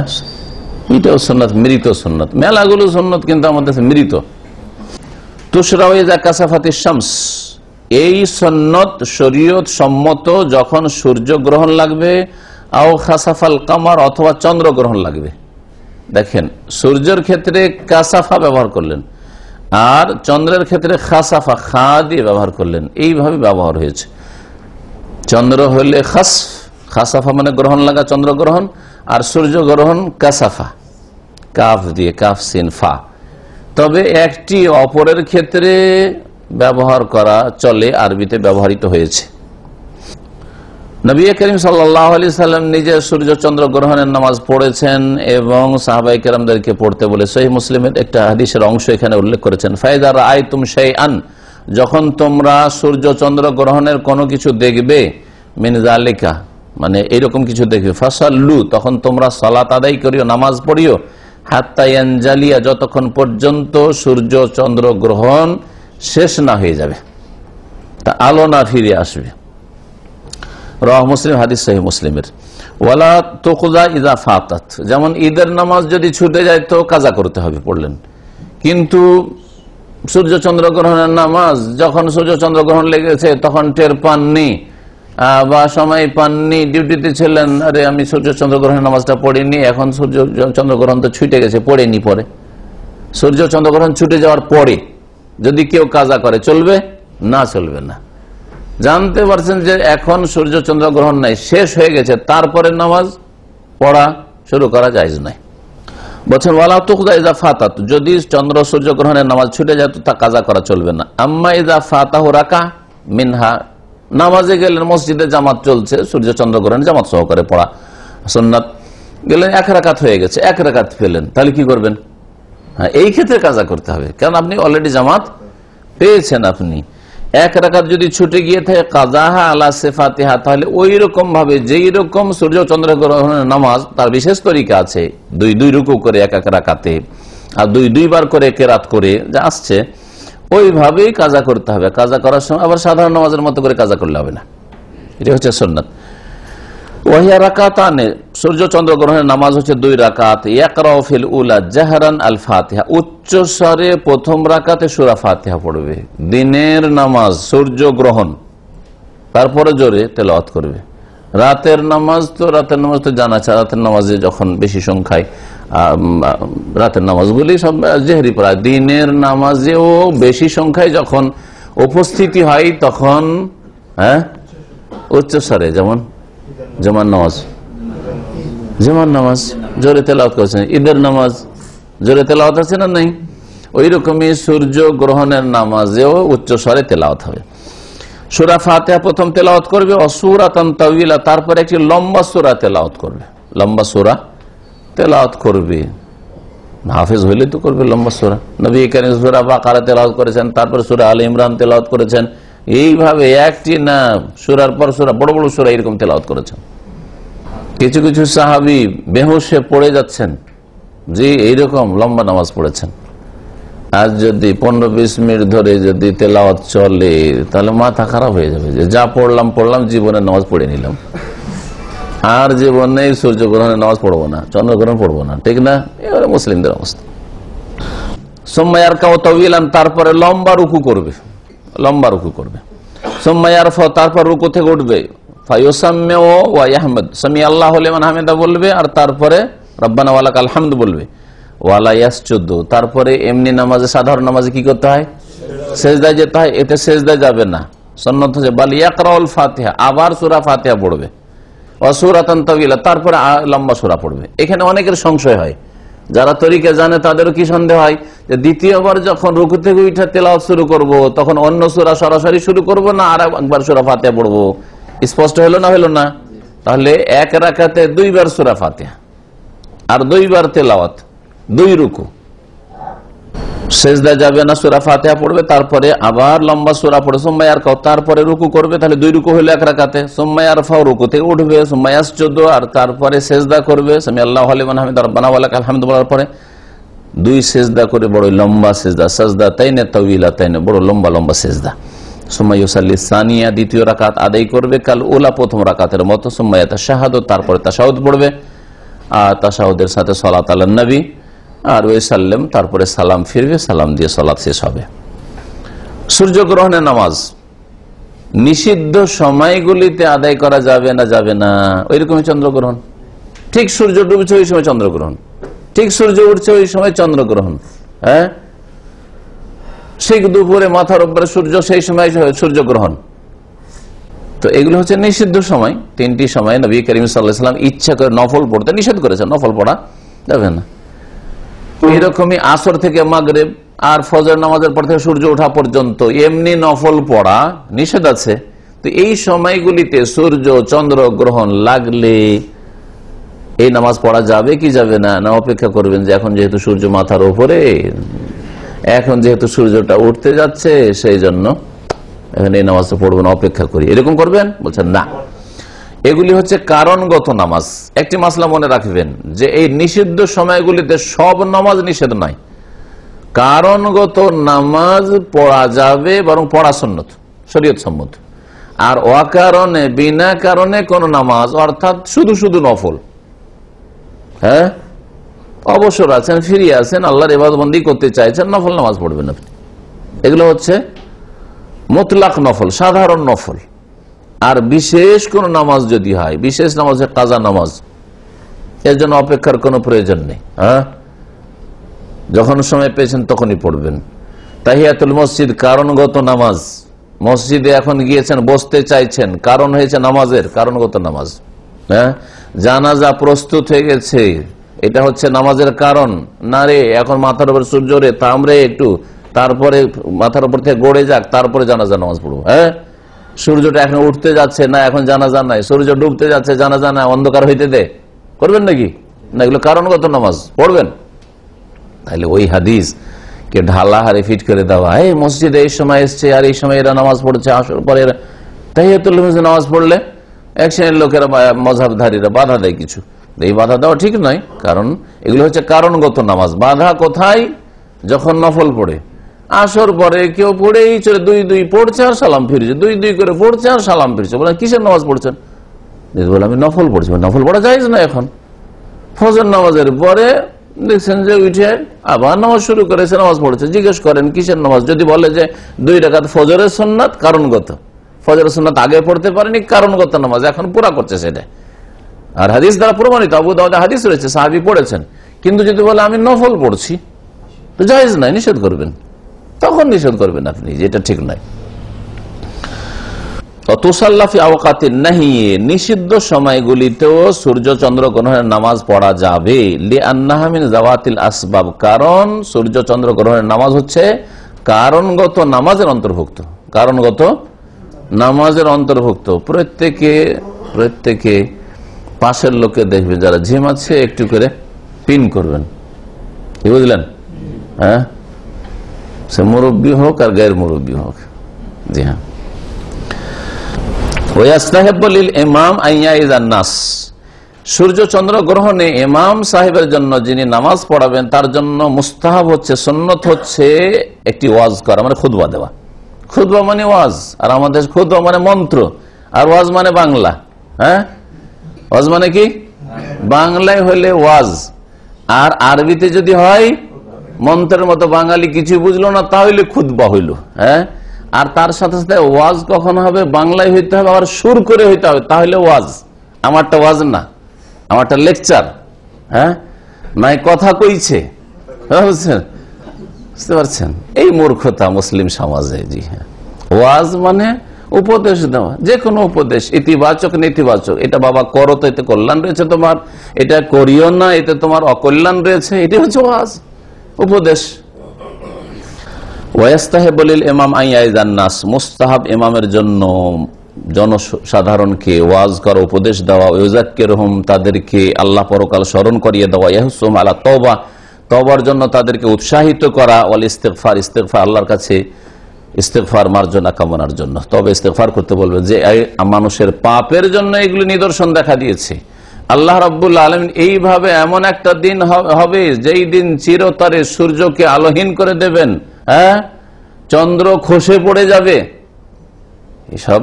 এটাও সুন্নাত, মৃত সুন্নাত। মেলাগুলো সুন্নাত কিন্তু আমাদের দেশে মৃত। তুশরাউ ইযা কাসাফাতিশ শামস, এই সুন্নাত শরীয়ত সম্মত যখন সূর্য গ্রহণ লাগবে, আও খাসাফাল কামার, অথবা চন্দ্র গ্রহণ লাগবে। দেখেন, সূর্যের ক্ষেত্রে কাসাফা ব্যবহার করলেন আর চন্দ্রের ক্ষেত্রে খাসাফা, খা দিয়ে ব্যবহার করলেন। এইভাবে ব্যবহার হয়েছে। চন্দ্র হলে খাসাফা মানে গ্রহণ লাগা, চন্দ্র গ্রহণ, আর সূর্য গ্রহণ কাসাফা, কাফ দিয়ে, কাফ সিন ফা। তবে একটি অপরের ক্ষেত্রে ব্যবহার করা চলে, আরবিতে ব্যবহৃত হয়েছে। নবী করিম সাল্লাল্লাহু আলাইহি সাল্লাম নিজে সূর্য চন্দ্র গ্রহণের নামাজ পড়েছেন এবং সাহাবায়ে কেরামদেরকে পড়তে বলে সহিহ মুসলিমের একটা হাদিসের অংশ এখানে উল্লেখ করেছেন। ফাইদা রাআইতুম শাইআন, যখন তোমরা সূর্য চন্দ্র গ্রহণের কোনো কিছু দেখবে, মিন যালিকা মানে এরকম কিছু দেখবে, ফাসাল্লু, তখন তোমরা সালাত আদায় করিও, নামাজ পড়িও, হাত্তা ইয়ানজালিয়া, যতক্ষণ পর্যন্ত সূর্য চন্দ্র গ্রহণ শেষ না হয়ে যাবে, তা আলো না ফিরে আসবে। রাওয়াহ মুসলিম, হাদিস সহিহ মুসলিমের। ওয়ালা তুকজা ইযা ফাতাত, যেমন ঈদের নামাজ যদি ছুটে যায় তো কাজা করতে হবে, পড়লেন। কিন্তু সূর্য চন্দ্র গ্রহণের নামাজ যখন সূর্য চন্দ্র গ্রহণ লেগেছে তখন টের পাননি বা সময় পাননি, ডিউটিতে ছিলেন, আরে আমি সূর্য চন্দ্র গ্রহণের নামাজটা পড়িনি, এখন সূর্য চন্দ্রগ্রহণ তো ছুটে গেছে, পড়েনি। পরে সূর্য চন্দ্রগ্রহণ ছুটে যাওয়ার পরে যদি কেউ কাজা করে চলবে না? চলবে না। জানতে পারছেন যে এখন সূর্য চন্দ্র গ্রহণ নাই, শেষ হয়ে গেছে, তারপরে নামাজ পড়া শুরু করা জায়েজ নাই। বলছেন ওয়ালা তুকজা ইযা ফাতাত, যদি চন্দ্র সূর্য গ্রহণের নামাজ ছুটে যায় তো তা কাজা করা চলবে না। আম্মা ইযা ফাতাহু রাকা মিনহা নামাজে গেলেন, মসজিদে জামাত চলছে, সূর্য চন্দ্রগ্রহণ জামাত সহকারে পড়া সুন্নাত, গেলেন 1 রাকাত হয়ে গেছে, 1 রাকাত পেলেন, তাহলে কি করবেন? হ্যাঁ, এই ক্ষেত্রে কাজা করতে হবে, কারণ আপনি অলরেডি জামাত পেয়েছেন। আপনি 1 রাকাত যদি ছুটে গিয়ে থাকে কাজাহা আলা সিফাতিহা, তাহলে ওই রকম ভাবে যেই রকম সূর্য চন্দ্রগ্রহণের নামাজ তার বিশেষ তরিকা আছে, 2 রুকু করে 1 রাকাতে, আর 2 বার করে কেরাত করে যা আসছে, ওইভাবেই কাজা করতে হবে। কাজা করার সময় আবার সাধারণ নামাজের মতো করে কাজা করলে হবে না, এটা হচ্ছে সুন্নাত। ওয়াহিয়া রাকাতানে, সূর্য চন্দ্রগ্রহণের নামাজ হচ্ছে 2 রাকাত। ইয়াকরাউ ফিল উলা জাহরান আল ফাতিহা, উচ্চ স্বরে প্রথম রাকাতে সূরা ফাতিহা পড়বে। দিনের নামাজ সূর্য গ্রহণ, তারপরে জোরে তেলাওয়াত করবে। রাতের নামাজ তো জানা আছে, রাতের নামাজে যখন বেশি সংখ্যায়, রাতের নামাজগুলি সব জেহরি পড়া, দিনের নামাজেও বেশি সংখ্যায় যখন উপস্থিতি হয় তখন উচ্চ স্বরে, যেমন জুমার নামাজ জোরে তেলাওয়াত করেছেন, ঈদের নামাজ জোরে তেলাওয়াত আছে না নাই, ওই রকমই সূর্য গ্রহণের নামাজেও উচ্চ স্বরে তেলাওয়াত হবে। সূরা ফাতিহা প্রথম তেলাওয়াত করবে, অসূরাতান তাওয়িলা, তারপরে একটি লম্বা সূরা তেলাওয়াত করবে। লম্বা সূরা তেলাওয়াত করবে, হাফেজ হইলে তো করবে লম্বা সূরা। নবী কারীম সূরা বাকারা তেলাওয়াত করেছেন, তারপরে সূরা আলে ইমরান তেলাওয়াত করেছেন, এইভাবে একটি না সূরার পর সূরা, বড় বড় সূরা এরকম তেলাওয়াত করেছেন। কিছু কিছু সাহাবী বেহুশে পড়ে যাচ্ছেন, যে এইরকম লম্বা নামাজ পড়েছেন। আজ যদি 15-20 মিনিট ধরে যদি তেলাওয়াত চলে, তাহলে মাথা খারাপ হয়ে যাবে, যে যা পড়লাম জীবনের নামাজ পড়ে নিলাম, আর জীবনে সূর্যগ্রহণের নামাজ পড়বো না, চন্দ্রগ্রহণ পড়বো না, ঠিক না? এবারে মুসলিমদের অবস্থা। সুম্মা ইয়ারকাউ তাওয়িলান, তারপরে লম্বা রুকু করবে, সুম্মা ইয়ারফা, তারপর রুকু থেকে উঠবে, ফায়ুসাম্মিউ ওয়া ইয়াহমাদ, সামি আল্লাহু লিমান হামিদা বলবে, আর তারপরে রব্বানা ওয়া লাকাল হামদ বলবে। ওয়ালা ইয়াসজুদু, তারপরে এমনি নামাজে, সাধারণ নামাজে কি করতে হয়? সেজদায় যেতে হয়। এতে সেজদায় যাবে না, সুন্নাত হচ্ছে বাল ইয়াকরাউল ফাতিহা, আবার সূরা ফাতিহা পড়বে, অসূরাতান তাওয়িলা, তারপরে লম্বা সূরা পড়বে। এখানে অনেকের সংশয় হয়, যারা তরিকা জানে তাদেরও কি সন্দেহ হয় যে দ্বিতীয়বার যখন রুকু থেকে উঠে তেলাওয়াত শুরু করব, তখন অন্য সূরা সরাসরি শুরু করব না আর একবার সূরা ফাতিহা পড়বো? স্পষ্ট হলো না? তাহলে 1 রাকাতে 2 বার সূরা ফাতিহা আর 2 বার তেলাওয়াত, 2 রুকু, সেজদা যাবে না, সূরা ফাতিহা পড়বে, তারপরে আবার লম্বা সূরা পড়ে, সুম্মা ইয়ারকাউ, তারপরে রুকু করবে, তাহলে 2 রুকু হলো 1 রাকাতে। সুম্মা ইয়ারফাউ, রুকু থেকে উঠবে, সুম্মা ইয়াসজুদু, আর তারপরে সেজদা করবে, সামি আল্লাহু লিমান হামিদা রব্বানা ওয়া লাকাল হামদ বলার পরে 2 সেজদা করে, বড় লম্বা সেজদা, সাজদাতাইনে তাওয়িলাতাইনে, বড় লম্বা সেজদা। সুম্মা ইউসাল্লি সানিয়া, দ্বিতীয় রাকাত আদায় করবে, কাল উলা, প্রথম রাকাতের মতো। সুম্মা ইয়াতাশাহাদু, তারপরে তাশাহুদ পড়বে, আর তাশাহুদের সাথে সালাত আলান নবী, আর ওই সাল্লাম, তারপরে সালাম ফিরবে, সালাম দিয়ে সালাত শেষ হবে। সূর্যগ্রহণের নামাজ নিষিদ্ধ সময়গুলিতে আদায় করা যাবে না? ওই রকমই চন্দ্রগ্রহণ, ঠিক সূর্য ডুবছে ওই সময় চন্দ্রগ্রহণ, ঠিক সূর্য উঠছে ওই সময় চন্দ্রগ্রহণ, হ্যাঁ, ঠিক দুপুরে মাথার উপরে সূর্য, সেই সময় সূর্যগ্রহণ। তো এগুলো হচ্ছে নিষিদ্ধ সময়। 3টি সময় নবী করিম সাল্লাল্লাহু আলাইহি ওয়াসাল্লাম ইচ্ছা করে নফল পড়তে নিষেধ করেছেন, নফল পড়া যাবে না। এরকমই আসর থেকে মাগরিব আর ফজর নামাজের পর থেকে সূর্য ওঠা পর্যন্ত এমনি নফল পড়া নিষেধ আছে। তো এই সময়গুলিতে সূর্য চন্দ্র গ্রহণ লাগলে এই নামাজ পড়া যাবে কি যাবে না? অপেক্ষা করবেন যে এখন যেহেতু সূর্য মাথার উপরে, এখন যেহেতু সূর্যটা উঠতে যাচ্ছে, সেই জন্য এখন এই নামাজটা পড়বেন, অপেক্ষা করি, এরকম করবেন? বলছেন না, এগুলি হচ্ছে কারণগত নামাজ। একটি মাসলা মনে রাখবেন যে এই নিষিদ্ধ সময়গুলিতে সব নামাজ নিষেধ নয়। কারণগত নামাজ পড়া যাবে, বরং পড়া সুন্নত, শরীয়ত সম্মত। আর অকারণে, বিনা কারণে কোন নামাজ, অর্থাৎ শুধু নফল, হ্যাঁ, অবসর আছেন, ফিরিয়ে আছেন, আল্লাহর ইবাদতবন্দি করতে চাইছেন, নফল নামাজ পড়বেন আপনি। এগুলো হচ্ছে মুতলাক নফল, সাধারণ নফল। আর বিশেষ কোন নামাজ যদি হয়, বিশেষ নামাজ, কাজা নামাজ, এর জন্য অপেক্ষার কোনো প্রয়োজন নেই, হ্যাঁ, যখন সময় পেয়েছেন তখনই পড়বেন। তাহিয়াতুল মসজিদ কারণগত নামাজ, মসজিদে এখন গিয়েছেন, বসতে চাইছেন, কারণ হয়েছে নামাজের, কারণগত নামাজ। হ্যাঁ, জানাজা প্রস্তুত হয়ে গেছে, এটা হচ্ছে নামাজের কারণ। না রে, এখন মাথার উপর সূর্য রে, থামরে একটু, তারপরে মাথার উপর থেকে গড়ে যাক, তারপরে জানাজা নামাজ পড়বো, হ্যাঁ, সূর্যটা এখন উঠতে যাচ্ছে না, এখন জানাজা নাই, সূর্য ডুবতে যাচ্ছে জানাজা নাই, অন্ধকার হইতে দে, করবেন নাকি না? এগুলো কারণগত নামাজ পড়বেন। তাহলে ওই হাদিস কে ঢালা হারে ফিট করে দেওয়া, এই মসজিদে এই সময় এসছে আর এই সময় এরা নামাজ পড়ছে, আসর পরে তাহিয়াতুল মসজিদে নামাজ পড়লে এক শ্রেণীর লোকেরা মাযহাবধারীরা বাধা দেয় কিছু, এই বাধা দেওয়া ঠিক নয়, কারণ এগুলো হচ্ছে কারণগত নামাজ। বাধা কোথায়? যখন নফল পড়ে, আসর পরে কেউ পড়েই চলে, দুই দুই পড়ছে আর সালাম ফিরছে, দুই দুই করে পড়ছে আর সালাম ফিরছে, বলে কিসের নামাজ পড়ছেন? বলে আমি নফল পড়ছি। নফল পড়া যায় না। এখন ফজর নামাজের পরে দেখছেন যে উঠে আবার নামাজ শুরু করেছে, নামাজ পড়েছে, জিজ্ঞেস করেন কিসের নামাজ? যদি বলে যে 2 রাকাত ফজরের সুন্নাত, কারণগত, ফজরের সুন্নাত আগে পড়তে পারেনি, কারণগত নামাজ এখন পুরা করছে সেটা, আর হাদিস দ্বারা প্রমাণিত, আবু দাউদে হাদিস রয়েছে, সাহাবী পড়েছেন। কিন্তু যদি বলে আমি নফল পড়ছি, তো জায়েজ নাই, নিষেধ করবেন, তখন নিষেধ করবেন আপনি, যেটা ঠিক নয়। নিষিদ্ধ সময়গুলিতেও সূর্য চন্দ্র গ্রহণের নামাজ পড়া যাবে, লিআন্নাহা মিন যাওয়াতিল আসবাব, কারণ সূর্য চন্দ্র গ্রহণের নামাজ হচ্ছে কারণগত নামাজের অন্তর্ভুক্ত, কারণগত নামাজের অন্তর্ভুক্ত। প্রত্যেকে পাশের লোকে দেখবে যারা ঝিমাচ্ছে একটু করে পিন করবেন, কি বুঝলেন? হ্যাঁ, সে মুরব্বী হোক আর গায়ের মুরব্বী হোক। জি হ্যাঁ। সূর্য চন্দ্র গ্রহণে ইমাম সাহেবের জন্য, যিনি নামাজ পড়াবেন তার জন্য মুস্তাহাব হচ্ছে, সুন্নত হচ্ছে একটি ওয়াজ করা, মানে খুতবা দেওয়া। খুতবা মানে ওয়াজ, আর আমাদের খুতবা মানে মন্ত্র, আর ওয়াজ মানে বাংলা। হ্যাঁ, ওয়াজ মানে কি? বাংলায় হইলে ওয়াজ, আর আরবিতে যদি হয় মন্ত্রের মতো, বাঙালি কিছু বুঝলো না তাহলে খুতবা হইল। হ্যাঁ, আর তার সাথে সাথে ওয়াজ কখন হবে? বাংলায় হইতে হবে, আবার সুর করে হইতে হবে, তাহলে ওয়াজ। আমারটা ওয়াজ না, আমারটা লেকচার। হ্যাঁ, নাই কথা কইছে, বুঝতে পারছেন? এই মূর্খতা মুসলিম সমাজে। জি হ্যাঁ, ওয়াজ মানে উপদেশ দেওয়া, যে কোনো উপদেশ, ইতিবাচক নেতিবাচক। এটা বাবা করো তো এতে কল্যাণ রয়েছে তোমার, এটা করিও না এতে তোমার অকল্যাণ রয়েছে, এটি হচ্ছে ওয়াজ, উপদেশ। মুস্তাহাব ইমামের জন্য জনসাধারণকে ওয়াজ করা, উপদেশ দেওয়া, ইউযাক্কিরুহুম, তাদেরকে আল্লাহ পরকাল স্মরণ করিয়ে দেওয়া, ইয়াহসুম আলা তওবা, তওবার জন্য তাদেরকে উৎসাহিত করা, ওয়াল ইস্তিগফার, ইস্তিগফার, আল্লাহর কাছে ইস্তিগফার মার্জনা কামনার জন্য। তবে ইস্তিগফার করতে বলবেন, যে মানুষের পাপের জন্য এগুলি নিদর্শন দেখা দিয়েছে। আল্লাহ রাব্বুল আলামিন এইভাবে এমন একটা দিন হবে যেই দিন চিরতরে সূর্যকে আলোহীন করে দেবেন, হ্যাঁ, চন্দ্র খসে পড়ে যাবে, এসব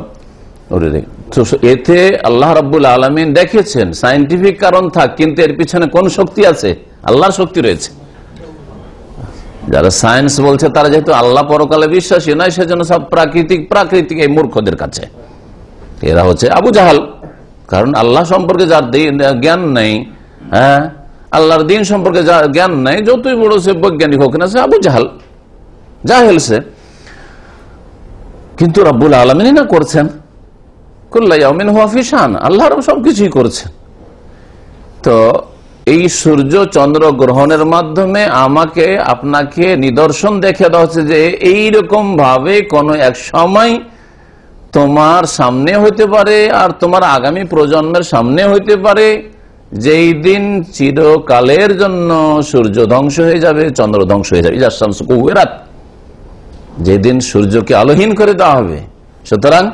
এতে আল্লাহ রাব্বুল আলামিন দেখেছেন। সায়েন্টিফিক কারণ থাক, কিন্তু এর পিছনে কোন শক্তি আছে? আল্লাহর শক্তি রয়েছে। যারা সায়েন্স বলছে তারা যেহেতু আল্লাহ পরকালে বিশ্বাসী নয়, সেজন্য সব প্রাকৃতিক এই মূর্খদের কাছে এরা হচ্ছে আবু জাহাল। কারণ আল্লাহ সম্পর্কে যার জ্ঞান নেই, হ্যাঁ, আল্লাহর দিন সম্পর্কে যার জ্ঞান নেই, যতই বড় সে বৈজ্ঞানিক হোক না, সে আবু জাহাল, জাহেল সে। কিন্তু রব্বুল আলামিন না করছেন, কুল্লু ইয়াউমিন হুয়া ফি শান, আল্লাহ রাব্বুল সবকিছুই করছেন। তো এই সূর্য চন্দ্র গ্রহণের মাধ্যমে আমাকে আপনাকে নিদর্শন দেখে দেওয়া হচ্ছে যে এইরকম ভাবে কোন এক সময় তোমার সামনে হইতে পারে, আর তোমার আগামী প্রজন্মের সামনে হইতে পারে, যেই দিন চিরকালের জন্য সূর্য ধ্বংস হয়ে যাবে, চন্দ্র ধ্বংস হয়ে যাবে, যেদিন সূর্যকে আলোহীন করে দেওয়া হবে। সুতরাং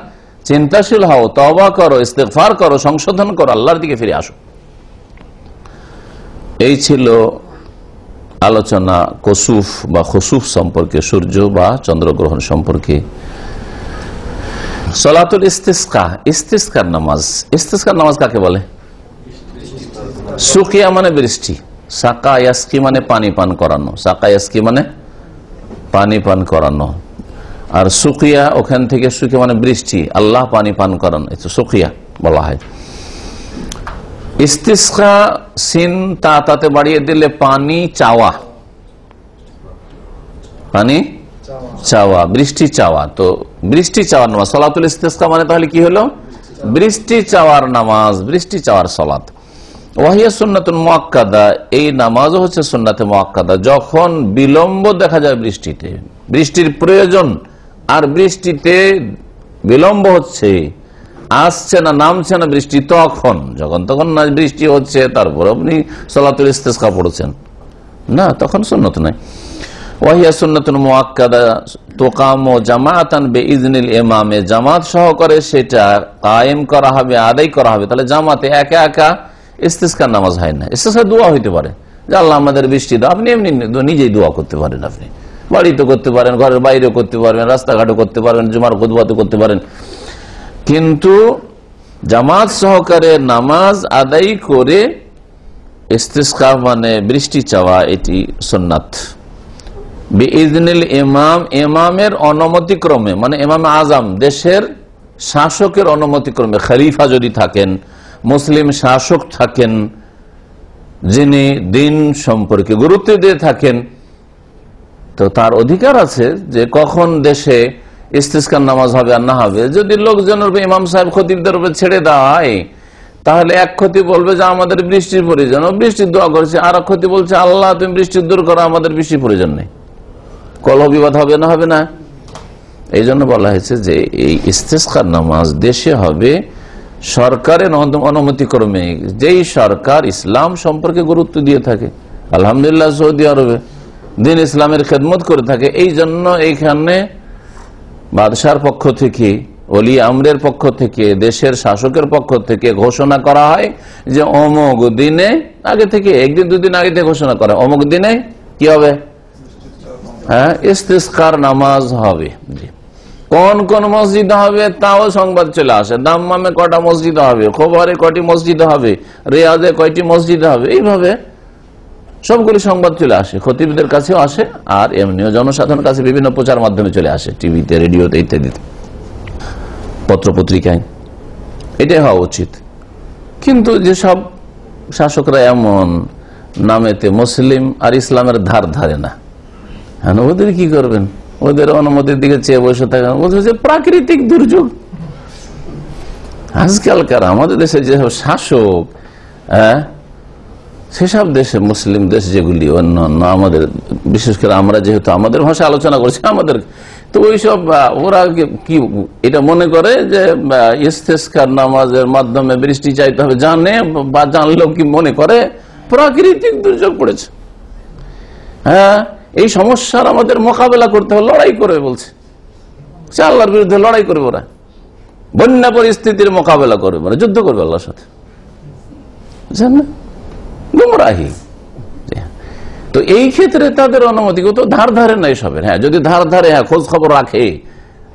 চিন্তাশীল হও, তওবা করো, ইস্তিগফার করো, সংশোধন করো, আল্লাহর দিকে ফিরে আসো। এই ছিল আলোচনা কুসুফ বা খুসুফ সম্পর্কে, সূর্য বা চন্দ্রগ্রহণ সম্পর্কে। সালাতুল ইস্তিসকা, ইস্তিসকার নামাজ। ইস্তিসকার নামাজ কাকে বলে? সুকিয়া মানে বৃষ্টি, সাকা ইয়াসকি মানে পানি পান করানো, সাকা ইয়াসকি মানে পানি পান করানো, আর সুকিয়া ওখান থেকে, সুকিয়া মানে বৃষ্টি, আল্লাহ পানি পান করানো, সুকিয়া বলা হয়। ইস্তিসকা সিন তাতে বাড়িয়ে দিলে পানি চাওয়া, পানি চাওয়া, বৃষ্টি চাওয়া। তো বৃষ্টি চাওয়ার নামাজ সালাতুল ইস্তিসকা মানে তাহলে কি হলো? বৃষ্টি চাওয়ার নামাজ, বৃষ্টি চাওয়ার সালাত। ওয়াহিয়া সুন্নাতুন মুআক্কাদা, এই নামাজও হচ্ছে সুন্নাতে মুআক্কাদা। যখন বিলম্ব দেখা যায় বৃষ্টিতে, বৃষ্টির প্রয়োজন, আর বৃষ্টিতে বিলম্ব হচ্ছে, আসছে না, নামছে না বৃষ্টি, যখন তখন না বৃষ্টি হচ্ছে, তারপর আপনি সালাতুল ইস্তিসকা পড়ছেন না, তখন সুন্নত নাই। ওয়াহিয়া সুন্নাতুন মুআক্কাদা তুকামু জামাআতান বিইজনিল ইমামে, জামাত সহকারে সেটা কায়েম করা হবে, আদায় করা হবে। তাহলে জামাতে একা একা ইস্তিসকার নামাজ হয় না। ইস্তিসকার দোয়া হইতে পারে যে আল্লাহ আমাদের বৃষ্টি দাও, আপনি এমনি নিজেই দোয়া করতে পারেন, আপনি বাড়িতে করতে পারেন, ঘরের বাইরেও করতে পারবেন, রাস্তাঘাটও করতে পারবেন, জুমার খুতবাতে করতে পারেন। কিন্তু জামাত সহকারে নামাজ আদায় করে ইস্তিসকা মানে বৃষ্টি চাওয়া, এটি সুন্নাত। বিইজনিল ইমাম, ইমামের অনুমতিক্রমে, মানে ইমাম আজম দেশের শাসকের অনুমতিক্রমে, খলিফা যদি থাকেন, মুসলিম শাসক থাকেন, যিনি দিন সম্পর্কে গুরুত্ব দিয়ে থাকেন, তো তার অধিকার আছে যে কখন দেশে ইস্তিসকার নামাজ হবে আর না হবে। যদি লোকজনের উপর ইমাম সাহেব খতিবদের উপর ছেড়ে দেওয়া হয়, তাহলে এক খতিব বলবে যে আমাদের বৃষ্টির প্রয়োজন, বৃষ্টির দোয়া করেছে, আর এক খতিব বলছে আল্লাহ তুমি বৃষ্টির দূর করো, আমাদের বৃষ্টির প্রয়োজন নেই। কলহ বিবাদ হবে না, হবে না? এই জন্য বলা হয়েছে যে এই ইস্তিসকার নামাজ দেশে হবে সরকারের অনুমতিক্রমে, যেই সরকার ইসলাম সম্পর্কে গুরুত্ব দিয়ে থাকে। আলহামদুলিল্লাহ সৌদি আরবে দিন ইসলামের খেদমত করে থাকে, এই জন্য এইখানে বাদশার পক্ষ থেকে, ওলি আমরের পক্ষ থেকে, দেশের শাসকের পক্ষ থেকে ঘোষণা করা হয় যে অমুক দিনে, আগে থেকে একদিন দুদিন আগে থেকে ঘোষণা করা, অমুক দিনে কি হবে, হ্যাঁ ইস্তিসকার নামাজ হবে। কোন কোন মসজিদ হবে তাও সংবাদ চলে আসে, দাম্মামে কটা মসজিদ হবে, খোবরে কয়টি মসজিদ হবে, রিয়াদে কয়টি মসজিদ হবে, এইভাবে সবগুলি সংবাদ চলে আসে, খতিবদের কাছেও আসে, আর এমনিও জনসাধারণের কাছে বিভিন্ন প্রচার মাধ্যমে চলে আসে, টিভিতে, রেডিওতে ইত্যাদিতে, পত্রপত্রিকায়। এটাই হওয়া উচিত। কিন্তু যেসব শাসকরা এমন নামেতে মুসলিম আর ইসলামের ধার ধারে না, হ্যাঁ ওদের কি করবেন, ওদের অনুমতির দিকে চেয়ে বসে থাকেন, বলছে প্রাকৃতিক দুর্যোগ। আজকালকার আমাদের দেশে যেসব শাসক, হ্যাঁ সেসব দেশে, মুসলিম দেশ যেগুলি অন্যান্য, আমাদের বিশেষ করে আমরা যেহেতু আমাদের ভাষা আলোচনা করছি, আমাদের তো ওইসব ওরা কি এটা মনে করে যে ইস্তিসকার নামাজের মাধ্যমে বৃষ্টি চাইতে হবে, জানে বা জানলেও কি মনে করে প্রাকৃতিক দুর্যোগ পড়েছে, হ্যাঁ এই সমস্যার আমাদের মোকাবেলা করতে হবে, লড়াই করবে বলছে, আল্লাহর বিরুদ্ধে লড়াই করবে ওরা, বন্যা পরিস্থিতির মোকাবেলা করবে, মানে যুদ্ধ করবে আল্লাহর সাথে, বুঝছেন না, গুমরাহি। তো এই ক্ষেত্রে তাদের অনুমতি তো ধার ধারে নাই সবের। হ্যাঁ যদি ধার ধারে, হ্যাঁ খোঁজ খবর রাখে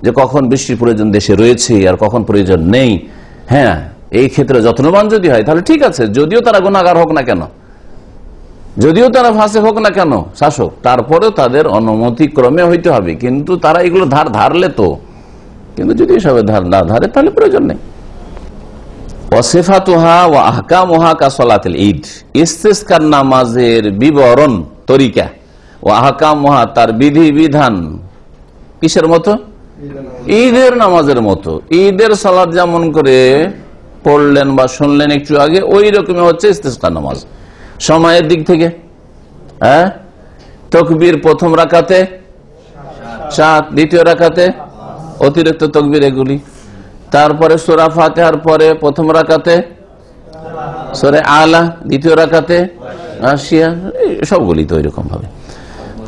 যে কখন বৃষ্টির প্রয়োজন দেশে রয়েছে আর কখন প্রয়োজন নেই, হ্যাঁ এই ক্ষেত্রে যত্নবান যদি হয় তাহলে ঠিক আছে, যদিও তারা গুনাহগার হোক না কেন, যদিও তারা ফাঁসে হোক না কেন শাসক, তারপরেও তাদের অনুমতি ক্রমে হইতে হবে। কিন্তু তারা এগুলো ধার ধারলে তো, কিন্তু যদি সবে ধার না ধারে তাহলে প্রয়োজন নেই। ইস্তিসকার নামাজের বিবরণ, তরিকা, ও আহকামুহা তার বিধি বিধান কিসের মতো, ঈদের নামাজের মতো। ঈদের সালাত যেমন করে পড়লেন বা শুনলেন একটু আগে, ওই রকমই হচ্ছে ইস্তিসকার নামাজ। সময়ের দিক থেকে, হ্যাঁ তাকবীর প্রথম রাকাতে 7, দ্বিতীয় রাকাতে অতিরিক্ত তাকবীর এগুলি, তারপরে সূরা ফাতিহার পরে প্রথম রাকাতে সূরা আলা, দ্বিতীয় রাকাতে আসিয়া, সবগুলি তো ওইরকম ভাবে।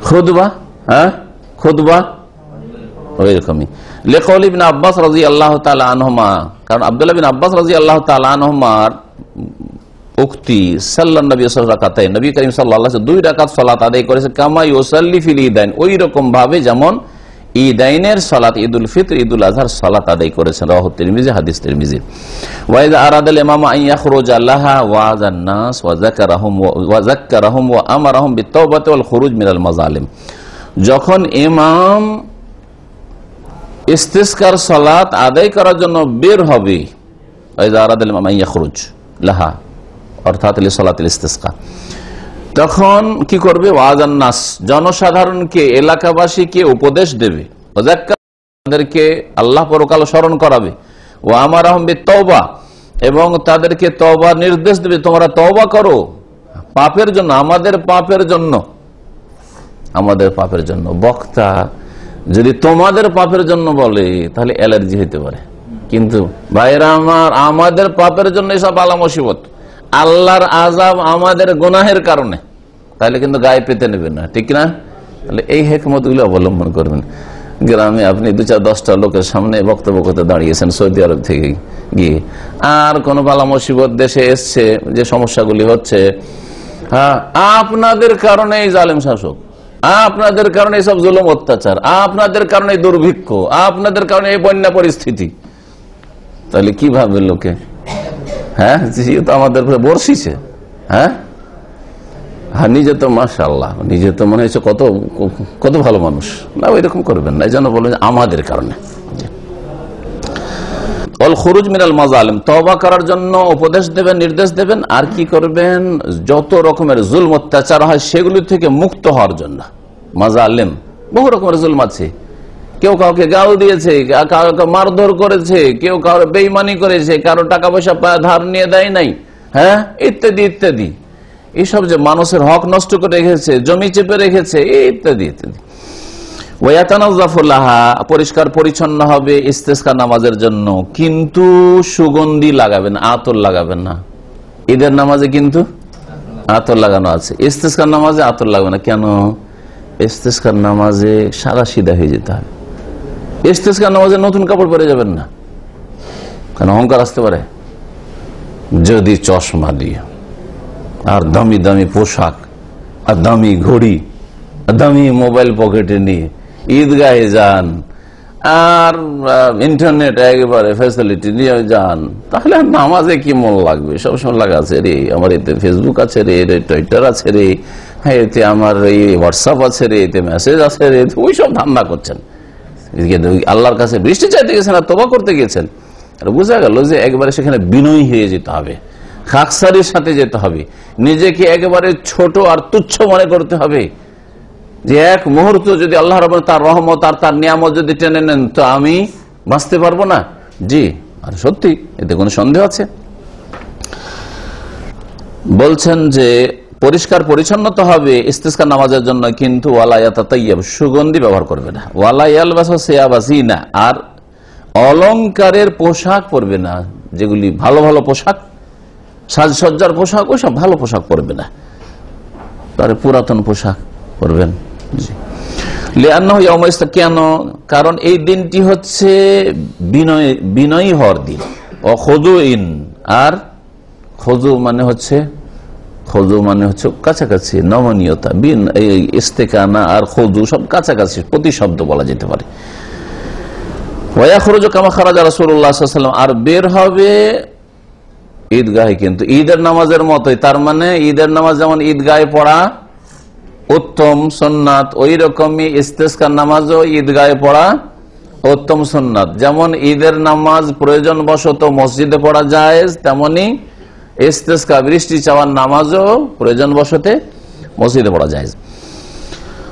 খুতবা, হ্যাঁ খুতবা ওইরকমই। লিকাউলি ইবনে আব্বাস রাদিয়াল্লাহু তাআলা আনহুমা, কারণ আব্দুল্লাহ বিন আব্বাস রাদিয়াল্লাহু তাআলা আনহুমার উক্তি সাল্লাল্লাহু আলাইহি ওয়াসাল্লাম, নবী করিম সাল্লাল্লাহু আলাইহি ওয়াসাল্লাম 2 রাকাত সালাত আদায় করেছে, কামা ইউসাল্লি ফিল ঈদাইন, ওই রকম ভাবে যেমন ঈদাইনের সালাত, ঈদুল ফিতর, ঈদুল আজহার সালাত আদায় করেছেন। রাওয়াহু তিরমিজি, হাদিস তিরমিজি। ওয়া ইযা আরাদাল ইমামু আন ইয়াখরুজা লাহা ওয়া'আযান নাস ওয়া যাক্কারাহুম ওয়া আমারাহুম বিত-তাওবাতি ওয়াল খুরুজ মিনাল মাযালিম, যখন ইমাম ইস্তিসকার সালাত আদায় করার জন্য বের হবে, ওয়া ইযা আরাদাল ইমামু আন ইয়াখরুজ লাহা অর্থাৎ লিসালাতিল ইস্তিসকা, তখন কি করবে, ওয়া'আযান নাস জনসাধারণকে, এলাকাবাসীকে উপদেশ দেবে, তাদেরকে আল্লাহ পরকাল স্মরণ করাবে, ওয়া আমারাহুম বিত-তাওবা এবং তাদেরকে তওবা নির্দেশ দেবে, তোমরা তওবা করো পাপের জন্য, আমাদের পাপের জন্য, আমাদের পাপের জন্য। বক্তা যদি তোমাদের পাপের জন্য বলে তাহলে অ্যালার্জি হতে পারে, কিন্তু ভাইরা আমার, আমাদের পাপের জন্য এসব বালা মুসিবত, আল্লাহর আযাব আমাদের গুনাহের কারণে, তাহলে কিন্তু গায়ে পেতে নেবেন না, ঠিক না? তাহলে এই হিকমত গুলো অবলম্বন করবেন। গ্রামে আপনি 2-4-10টা লোকের সামনে বক্তব্য করতে দাঁড়িয়েছেন সৌদি আরব থেকে গিয়ে, আর কোন বালা মুসিবত দেশে এসছে, যে সমস্যাগুলি হচ্ছে, হ্যাঁ, আপনাদের কারণে এই জালেম শাসক, আপনাদের কারণে সব জুলুম অত্যাচার, আপনাদের কারণে দুর্ভিক্ষ, আপনাদের কারণে এই বন্যা পরিস্থিতি, তাহলে কি ভাববে লোকে? হ্যাঁ, তো আমাদের বর্ষিছে। হ্যাঁ, নিজে তো মাশাআল্লাহ, নিজে তো মনে হচ্ছে কত কত ভালো মানুষ, না ওইরকম করবেন না। এই জন্য বলবেন আমাদের কারণে। অল খুরুজ মিনাল মাযালিম, তওবা করার জন্য উপদেশ দেবেন, নির্দেশ দেবেন। আর কি করবেন? যত রকমের জুলম অত্যাচার হয় সেগুলি থেকে মুক্ত হওয়ার জন্য। মাযালিম বহু রকমের জুলম আছে, কেউ কাউকে গাল দিয়েছে, কাউকে মারধর করেছে, কেউ কারো বেঈমানি করেছে, কারো টাকা পয়সা ধার নিয়ে দেয় নাই, হ্যাঁ, ইত্যাদি ইত্যাদি। এইসব যে মানুষের হক নষ্ট করে রেখেছে, জমি চেপে রেখেছে, ইত্যাদি ইত্যাদি। পরিষ্কার পরিচ্ছন্ন হবে ইস্তেসকা নামাজের জন্য, কিন্তু সুগন্ধি লাগাবেন, আতর লাগাবেন না। ঈদের নামাজে কিন্তু আতর লাগানো আছে, ইস্তেসকার নামাজে আতর লাগবে না। কেন? ইস্তেসকার নামাজে সাদা সিধা হয়ে যেতে হবে। ইস্তেসকার নামাজে নতুন কাপড় পরে যাবেন না, কারণ অহংকার আসতে পারে। যদি চশমা দিয়ে আর দামি দামি পোশাক আর দামি ঘড়ি আর দামি মোবাইল পকেটে নিয়ে ঈদগাহে যান আর ইন্টারনেট একেবারে ফ্যাসিলিটি নিয়ে যান, তাহলে নামাজে কি মন লাগবে? সবসময় লাগা আছে রে, আমার এতে ফেসবুক আছে রে, টুইটার আছে রে, হ্যাঁ, এতে আমার এই হোয়াটসঅ্যাপ আছে রে, এতে মেসেজ আছে রে, ওই সব ধান্দা করছেন। আল্লাহর কাছে বৃষ্টি চাইতে গেছেন আর তওবা করতে গেছেন। বোঝা গেল যে একবারে সেখানে বিনয়ী হয়ে যেতে হবে, খাকসারির সাথে যেতে হবে, নিজেকে একেবারে ছোট আর তুচ্ছ মনে করতে হবে যে এক মুহূর্ত যদি আল্লাহ রাব্বুল তার রহমত আর তার নিয়ামত যদি টেনে নেন তো আমি বাঁচতে পারবো না। জি, আর সত্যি, এতে কোনো সন্দেহ আছে? বলছেন যে পরিষ্কার পরিচ্ছন্নতা হবে ইস্তেসকা নামাজের জন্য, কিন্তু ওয়ালা ইয়াতাতাইয়াব, সুগন্ধি ব্যবহার করবে না। ওয়ালা ইয়ালবাসু সিয়াবা যিনা, আর অলংকারের পোশাক পরবে না, যেগুলি ভালো ভালো পোশাক, সাজসজ্জার পোশাক, ওইসব ভালো পোশাক পরবে না, তার পুরাতন পোশাক পরবেন। কেন? কারণ এই দিনটি হচ্ছে বিনয়ী হওয়ার দিন। খুযুইন, আর খুযু মানে হচ্ছে কাছাকাছি, নমনীয়তা। ইস্তেকানা আর খুযু সব কাছাকাছি, প্রতিশব্দ বলা যেতে পারে। ওয়াখরুজু কামা খারাজা রাসূলুল্লাহ সাল্লাল্লাহু আলাইহি ওয়াসাল্লাম, আর বের হবে ঈদগাহে কিন্তু ঈদের নামাজের মতোই। তার মানে ঈদের নামাজ যেমন ঈদগাহে পড়া উত্তম সুন্নাত, ওই রকমই ইস্তেসকার নামাজও ঈদগাহে পড়া উত্তম সুন্নাত। যেমন ঈদের নামাজ প্রয়োজন বশত মসজিদে পড়া জায়েজ, তেমনি ইস্তেসকা বৃষ্টি চাওয়ার নামাজও প্রয়োজন বশতে মসজিদে পড়া জায়েজ।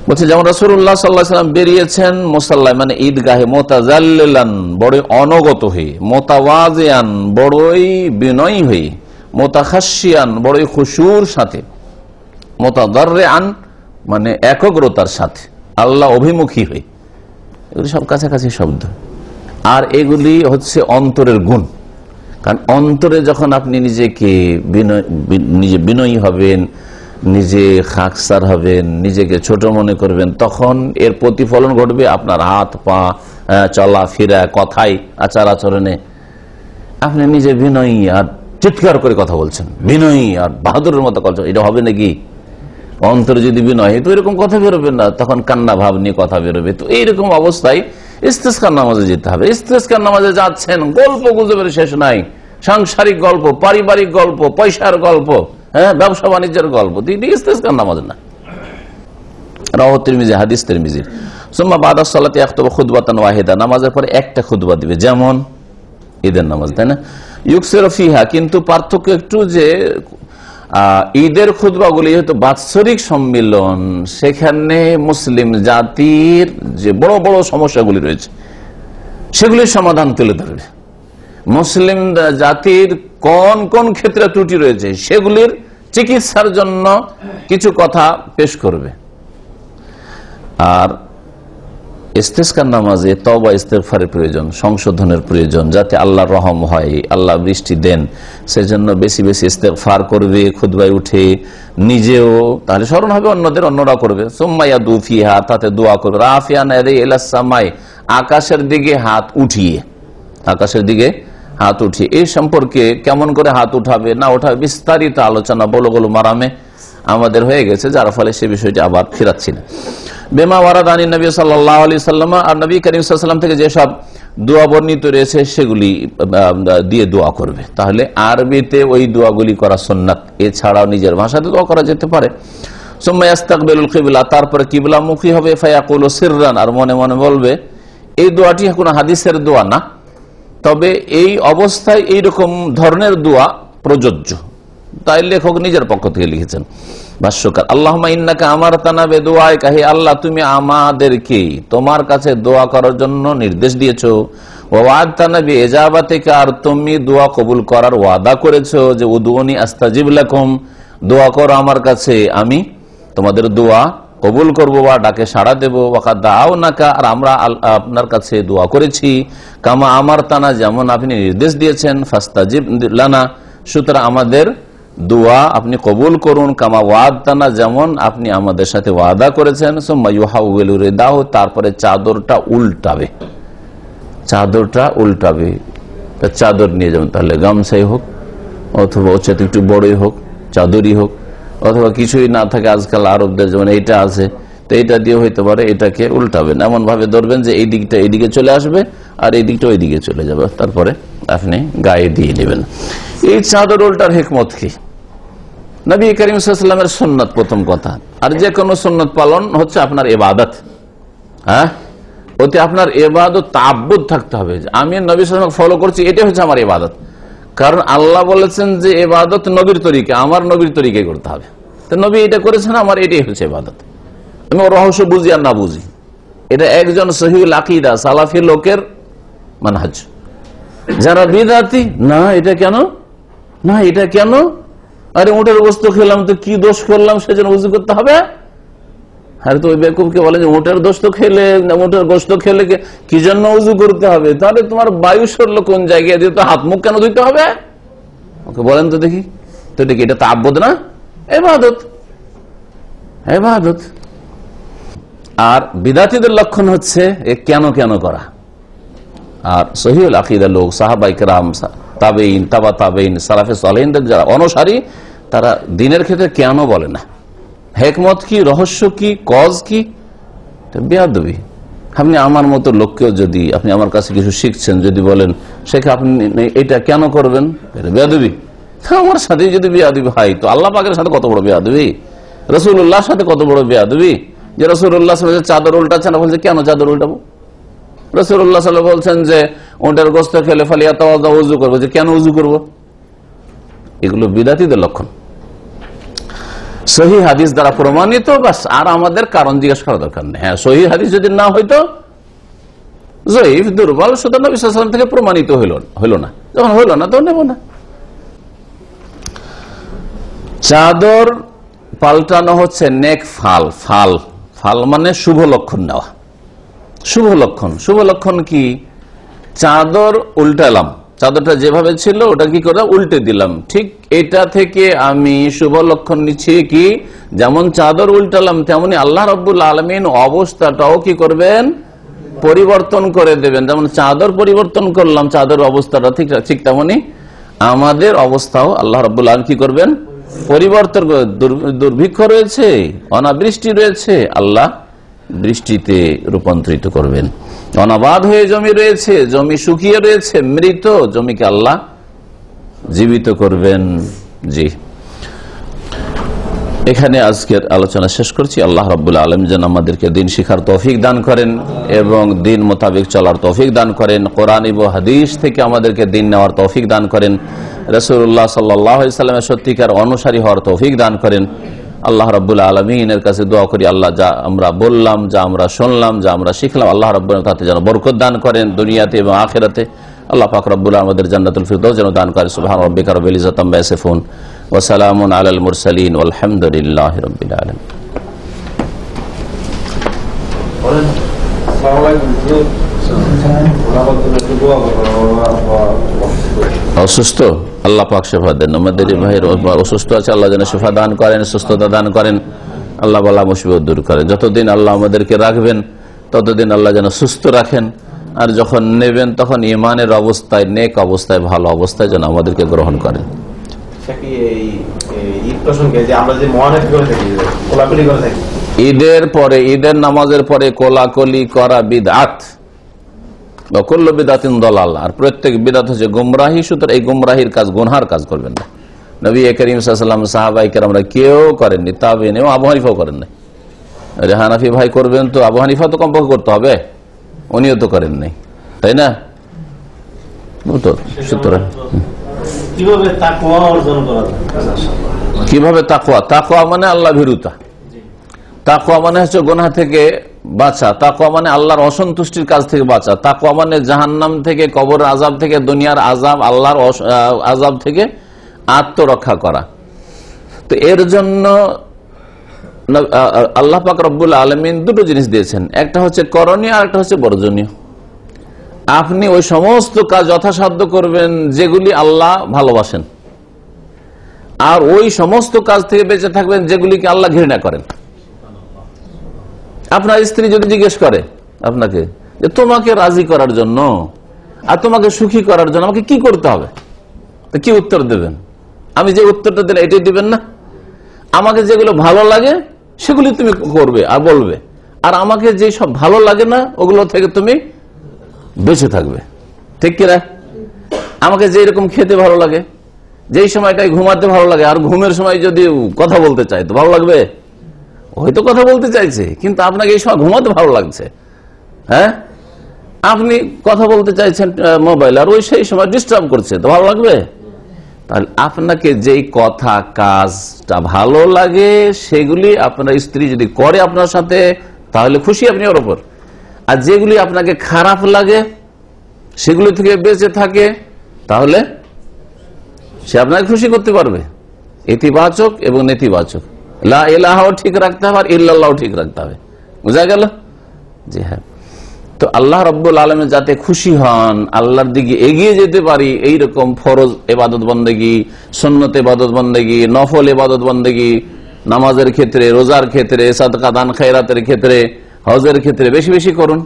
বলছে যেমন রাসূলুল্লাহ সাল্লাল্লাহু আলাইহি ওয়াসাল্লাম বেরিয়েছেন মুসাল্লায়, মানে ঈদগাহে, মুতাজাল্লিলান, বড়ই অনগত হয়ে, মুতাওয়াজিয়ান, বড়ই বিনয়ী হয়ে, মুতাখাশশিয়ান, বড়ই খুশুর সাথে, মুতাদাররিআন, মানে একগ্রতার সাথে, আল্লাহ অভিমুখী হয়ে। এগুলি সব কাছাকাছি শব্দ, আর এগুলি হচ্ছে অন্তরের গুণ। কারণ অন্তরে যখন আপনি নিজেকে নিজে বিনয়ী হবেন, নিজে খাকসার হবেন, নিজেকে ছোট মনে করবেন, তখন এর প্রতিফলন ঘটবে আপনার হাত পা, চলাফেরা, কথাই, আচার আচরণে। আপনি নিজে বিনয়ী আর চিৎকার করে কথা বলছেন, বিনয়ী আর বাহাদুরের মতো কথা, এটা হবে নাকি? অন্তরে যদি বিনয়, তো এরকম কথা বেরোবে না, তখন কান্না ভাব নিয়ে কথা বেরোবে। তো এইরকম অবস্থায় ইস্তেসকার নামাজে যেতে হবে। ইস্তেসকার নামাজে যাচ্ছেন, গল্প গুজবের শেষ নাই, সাংসারিক গল্প, পারিবারিক গল্প, পয়সার গল্প, হ্যাঁ, ব্যবসা বাণিজ্যের গল্প, ইস্তেসকার নামাজ না। রাওয়াহু তিরমিজি, হাদিস তিরমিজির। সুম্মা বাদা সালাতি ইয়াখতুবু খুতবাতান ওয়াহিদা, নামাজের পরে একটা খুতবা দিবে, যেমন ঈদের নামাজ, তাই না? ইউকসিরু ফিহা, কিন্তু পার্থক্য একটু যে ঈদের খুতবাগুলি যেহেতু বাৎসরিক সম্মিলন, সেখানে মুসলিম জাতির যে বড় বড় সমস্যাগুলি রয়েছে সেগুলির সমাধান তুলে ধরবে। মুসলিম জাতির কোন কোন ক্ষেত্রে ত্রুটি রয়েছে সেগুলির চিকিৎসার জন্য কিছু কথা পেশ করবে। আর ইস্তেসকার নামাজে তওবা ইস্তেগফারের প্রয়োজন, সংশোধনের প্রয়োজন, যাতে আল্লাহর রহম হয়, আল্লাহ বৃষ্টি দেন, সেজন্য বেশি বেশি ইস্তেগফার করবে খুতবায় উঠে, নিজেও তাহলে স্মরণ হবে, অন্যরা করবে। সুম্মা ইয়াদু ফিহা, তাতে দোয়া করবে, রাফিয়ান ইয়াদাইহি ইলাস সামাই, আকাশের দিকে হাত উঠিয়ে, আকাশের দিকে হাত উঠিয়ে। এই সম্পর্কে কেমন করে হাত উঠাবে না উঠাবে বিস্তারিত আলোচনা বুলুগুল মারামে আমাদের হয়ে গেছে, যার ফলে সে বিষয়টি আবার ফেরাচ্ছি না। বেমা ওয়ারাদ আনিন নবী সাল্লাল্লাহু আলাইহি ওয়াসাল্লাম, আর নবী করিম সাল্লাল্লাহু আলাইহি ওয়াসাল্লাম থেকে যেসব দোয়া বর্ণিত রয়েছে সেগুলি দিয়ে দোয়া করবে। তাহলে আরবিতে ওই দোয়াগুলি করা সুন্নাত, এছাড়াও নিজের ভাষাতে দোয়া করা যেতে পারে। সুম্মা ইস্তাকবিলুল কিবলা, তারপরে কিবলামুখী হবে, ফায়াকুলু সিররান, আর মনে মনে বলবে। এই দোয়াটি কোনো হাদিসের দোয়া না, তবে এই অবস্থায় এইরকম ধরনের দোয়া প্রযোজ্য, তাই লেখক নিজের পক্ষ থেকে লিখেছেন ভাষ্যকার। আল্লাহুম্মা ইন্নাকা আমারতানা বিদুআইকা, হে আল্লাহ তুমি আমাদেরকে তোমার কাছে দোয়া করার জন্য নির্দেশ দিয়েছো। ওয়া ওয়া'আদতানা বিইজাবাতিকা, আর তুমি দোয়া কবুল করার ওয়াদা করেছো যে উদউনি আস্তাজিব লাকুম, দোয়া করো আমার কাছে, আমি তোমাদের দোয়া কবুল করবো বা ডাকে সাড়া দেবো। ওয়াকাদ দাআউনাকা, আর আমরা আপনার কাছে দোয়া করেছি। কামা আমারতানা, যেমন আপনি নির্দেশ দিয়েছেন। ফাস্তাজিব লানা, সুতরাং আমাদের দোয়া আপনি কবুল করুন। কামা ওয়া'আদতানা, যেমন আপনি আমাদের সাথে ওয়াদা করেছেন। সুম্মা ইউহাউইলু রিদাহু, তারপরে চাদরটা উল্টাবে, চাদরটা উল্টাবে। চাদর নিয়ে যেমন, তাহলে গামছাই হোক অথবা ওর চাইতে একটু বড়ই হোক, চাদরই হোক, অথবা কিছুই না থাকে, আজকাল আরবদের যেমন এইটা আছে, তো এইটা দিয়ে হইতে পারে, এটাকে উল্টাবেন, এমন ভাবে ধরবেন যে এই দিকটা এইদিকে চলে আসবে আর এই দিকটা ওই দিকে চলে যাবে, তারপরে আপনি গায়ে দিয়ে নেবেন। এই চাদর উল্টার হিকমত কি? নবী করিম সাল্লাল্লাহু আলাইহি ওয়াসাল্লামের সুন্নাত প্রথম কথা। আর যে কোনো সুন্নাত পালন হচ্ছে আপনার ইবাদত, হ্যাঁ, ওতে আপনার ইবাদত তাআব্বুদ থাকতে হবে, আমি নবী সাল্লাল্লাহু আলাইহি ওয়াসাল্লামকে ফলো করছি, এটাই হচ্ছে আমার ইবাদত। কারণ আল্লাহ বলেছেন যে ইবাদত নবীর তরিকা, আমার নবীর তরিকায় করতে হবে। তো নবী এটা করেছেন, আমার এটাই হচ্ছে ইবাদত। আমি ওর রহস্য বুঝি আর না বুঝি, এটা একজন সহিহুল আকীদা সালাফি লোকের মানহাজ। যারা বিদআতি, না এটা কেন, না এটা কেন, আরে উটের গোশত খেলাম তো কি দোষ করলাম সেজন্য ওযু করতে হবে? আরে তো ওই বেকুবকে বলে যে উটের গোশত খেলে, উটের গোশত খেলে কি জন্য ওযু করতে হবে? তাহলে তোমার বায়ু সরলো কোন জায়গায় দিয়ে, তো হাত মুখ কেন ধুইতে হবে? ওকে বলেন তো দেখি, তো দেখি এটা তাআব্বুদ না, ইবাদত, ইবাদত। আর বিদআতীদের লক্ষণ হচ্ছে এ কেন কেন করা। আর সহিহুল আকীদা লোক, সাহাবায়ে কেরাম, তাবেঈন, তাবা তাবেঈন, সালাফে সালেহিনদের যারা অনুসারী, তারা দ্বীনের ক্ষেত্রে কেন বলে না, হিকমত কি, রহস্য কি, কজ কি? বেয়াদবি। আপনি আমার মতো লোককেও যদি, আপনি আমার কাছে কিছু শিখছেন, যদি বলেন শেখা আপনি এটা কেন করবেন, এটা বেয়াদবি। আমার সাথে যদি বেয়াদবি হয়, তো আল্লাহ পাকের সাথে কত বড় বেয়াদবি, রাসূলুল্লাহর সাথে কত বড় বেয়াদবি। যে রাসূলুল্লাহ সাল্লাল্লাহু আলাইহি ওয়াসাল্লাম চাদর উল্টাচ্ছেন, বলছে কেন চাদর উল্টাবো? রাসূলুল্লাহ সাল্লাল্লাহু আলাইহি ওয়াসাল্লাম বলছেন যে উটের গোশত খেলে ফালিয়াতাওয়াজ্জা, ওযু করবো, যে কেন ওযু করব? এগুলো বিদআতীদের লক্ষণ। সহিহ হাদিস দ্বারা প্রমাণিত, বাস, আর আমাদের কারণ জিজ্ঞেস করার দরকার নেই। হ্যাঁ, সহিহ হাদিস যদি না হইতো, জয়ীফ, দুর্বল, সুতরাং নবী সাল্লাল্লাহু আলাইহি ওয়াসাল্লাম থেকে প্রমাণিত হইল না, যখন হইল না তখন নেব না। চাদর পাল্টানো হচ্ছে নেক ফাল, ফাল, ফাল মানে শুভ লক্ষণ নেওয়া, শুভ লক্ষণ। শুভ লক্ষণ কি? চাদর উল্টালাম, চাদরটা যেভাবে ছিল ওটা কি করে উল্টে দিলাম, ঠিক এটা থেকে আমি শুভ লক্ষণ নিচ্ছি কি, যেমন চাদর উল্টালাম তেমনি আল্লাহ রাব্বুল আলামিন অবস্থাটাও কি করবেন, পরিবর্তন করে দেবেন। যেমন চাদর পরিবর্তন করলাম, চাদর অবস্থাটা ঠিক তেমনি আমাদের অবস্থাও আল্লাহ রাব্বুল আলামিন কি করবেন, পরিবর্তন। দুর্ভিক্ষ রয়েছে, অনাবৃষ্টি রয়েছে, আল্লাহ বৃষ্টিতে রূপান্তরিত করবেন। অনাবাদ হয়ে জমি রয়েছে, জমি শুকিয়ে রয়েছে, মৃত জমিকে আল্লাহ জীবিত করবেন। জি, এখানে আজকের আলোচনা শেষ করছি। আল্লাহ রাব্বুল আলামিন যেন আমাদেরকে দ্বীন শিখার তৌফিক দান করেন এবং দ্বীন মোতাবেক চলার তৌফিক দান করেন, কোরআন এবং হাদিস থেকে আমাদেরকে দ্বীন নেওয়ার তৌফিক দান করেন, রাসূলুল্লাহ সাল্লাল্লাহু আলাইহি ওয়াসাল্লামের সত্যিকার অনুসারী হওয়ার তৌফিক দান করেন। আল্লাহ রাব্বুল আলামিনের কাছে দোয়া করি, আল্লাহ যা আমরা বললাম, যা আমরা শুনলাম, যা আমরা শিখলাম, আল্লাহ রাব্বুল আলামিন তাতে যেন বরকত দান করেন দুনিয়াতে এবং আখিরাতে। আল্লাহ পাক রব্বুল আলামিন আমাদের জান্নাতুল ফিরদাউস যেন দান করেন। সুবহান রাব্বিকা রাব্বিল ইজ্জাতি আম্মা ইয়াসিফুন ওয়া সালামুন আলাল মুরসালিন ওয়ালহামদুলিল্লাহি রাব্বিল আলামিন। অসুস্থ, আল্লাহ পাক শেফা দেন। আমাদের ভাইয়ের অসুস্থ আছে, আল্লাহ যেন শেফা দান করেন, সুস্থতা দান করেন, আল্লাহ বালা মুসিবত দূর করেন। যতদিন আল্লাহ আমাদেরকে রাখবেন ততদিন আল্লাহ যেন সুস্থ রাখেন, আর যখন নেবেন তখন ইমানের অবস্থায়, নেক অবস্থায়, ভালো অবস্থায় যেন আমাদেরকে গ্রহণ করেন। ঈদের পরে, ঈদের নামাজের পরে কোলাকুলি করা বিদআত, কুল্লু বিদআতিন দালালা, আর প্রত্যেক বিদআত হচ্ছে গুমরাহি। সুতরাং এই গুমরাহির কাজ, গুনহার কাজ করবেন না। নবী করিম সাল্লাল্লাহু আলাইহি ওয়াসাল্লাম, সাহাবায়ে কেরামরা কেউ করেননি, তাবেঈন এবং আবু হানিফাও করেন নাই। হানাফি ভাই করবেন তো আবু হানিফা তো কমপক্ষে করতে হবে, উনিও তো করেন নাই, তাই না? সুতরাং কিভাবে তাকওয়া অর্জন করা যায়? কিভাবে তাকওয়া? তাকওয়া মানে আল্লাহ ভীরুতা। তাকওয়া মানে হচ্ছে গুনাহ থেকে বাঁচা। তাকওয়া মানে আল্লাহর অসন্তুষ্টির কাজ থেকে বাঁচা। তাকওয়া মানে জাহান্নাম থেকে, কবর আযাব থেকে, দুনিয়ার আযাব, আল্লাহর আযাব থেকে আত্মরক্ষা করা। তো এর জন্য আল্লাহ পাক রব্বুল আলামিন দুটো জিনিস দিয়েছেন, একটা হচ্ছে করণীয় আর একটা হচ্ছে বর্জনীয়। আপনি ওই সমস্ত কাজ যথাসাধ্য করবেন যেগুলি আল্লাহ ভালোবাসেন, আর ওই সমস্ত কাজ থেকে বেঁচে থাকবেন যেগুলিকে আল্লাহ ঘৃণা করেন। আপনার স্ত্রী যদি জিজ্ঞেস করে আপনাকে যে তোমাকে রাজি করার জন্য আর তোমাকে সুখী করার জন্য আমাকে কি করতে হবে, তো কি উত্তর দেবেন? আমি যে উত্তরটা দিলে এটাই দিবেন না? আমাকে যেগুলো ভালো লাগে সেগুলি তুমি করবে আর বলবে, আর আমাকে যে সব ভালো লাগে না ওগুলো থেকে তুমি বেঁচে থাকবে, ঠিক কিনা? আমাকে যে রকম খেতে ভালো লাগে, যেই সময়টাই ঘুমাতে ভালো লাগে, আর ঘুমের সময় যদি কথা বলতে চাই তো ভালো লাগবে? হয়তো কথা বলতে চাইছে, কিন্তু আপনাকে এই সময় ঘুমাতে ভালো লাগছে। হ্যাঁ, আপনি কথা বলতে চাইছেন মোবাইল, আর ওই সেই সময় ডিস্টার্ব করছে, তো ভালো লাগবে? তাহলে আপনাকে যেই কথা কাজটা ভালো লাগে সেগুলি আপনার স্ত্রী যদি করে আপনার সাথে, তাহলে খুশি আপনি ওর উপর। আর যেগুলি আপনাকে খারাপ লাগে সেগুলি থেকে বেঁচে থাকে, তাহলে সে আপনাকে খুশি করতে পারবে। ইতিবাচক এবং নেতিবাচক, লা ইলাহাও ঠিক রাখতে হবে, আর ইল্লাল্লাহও ঠিক রাখতে হবে। বুঝা গেল? জি হ্যাঁ। তো আল্লাহ রাব্বুল আলামিন যাতে খুশি হন, আল্লাহর দিকে এগিয়ে যেতে পারি, এইরকম ফরজ ইবাদত বন্দেগী, সুন্নত ইবাদত বন্দেগী, নফল ইবাদত বন্দেগী, নামাজের ক্ষেত্রে, রোজার ক্ষেত্রে, সাদকা দান খায়রাতের ক্ষেত্রে, হজের ক্ষেত্রে বেশি বেশি করুন।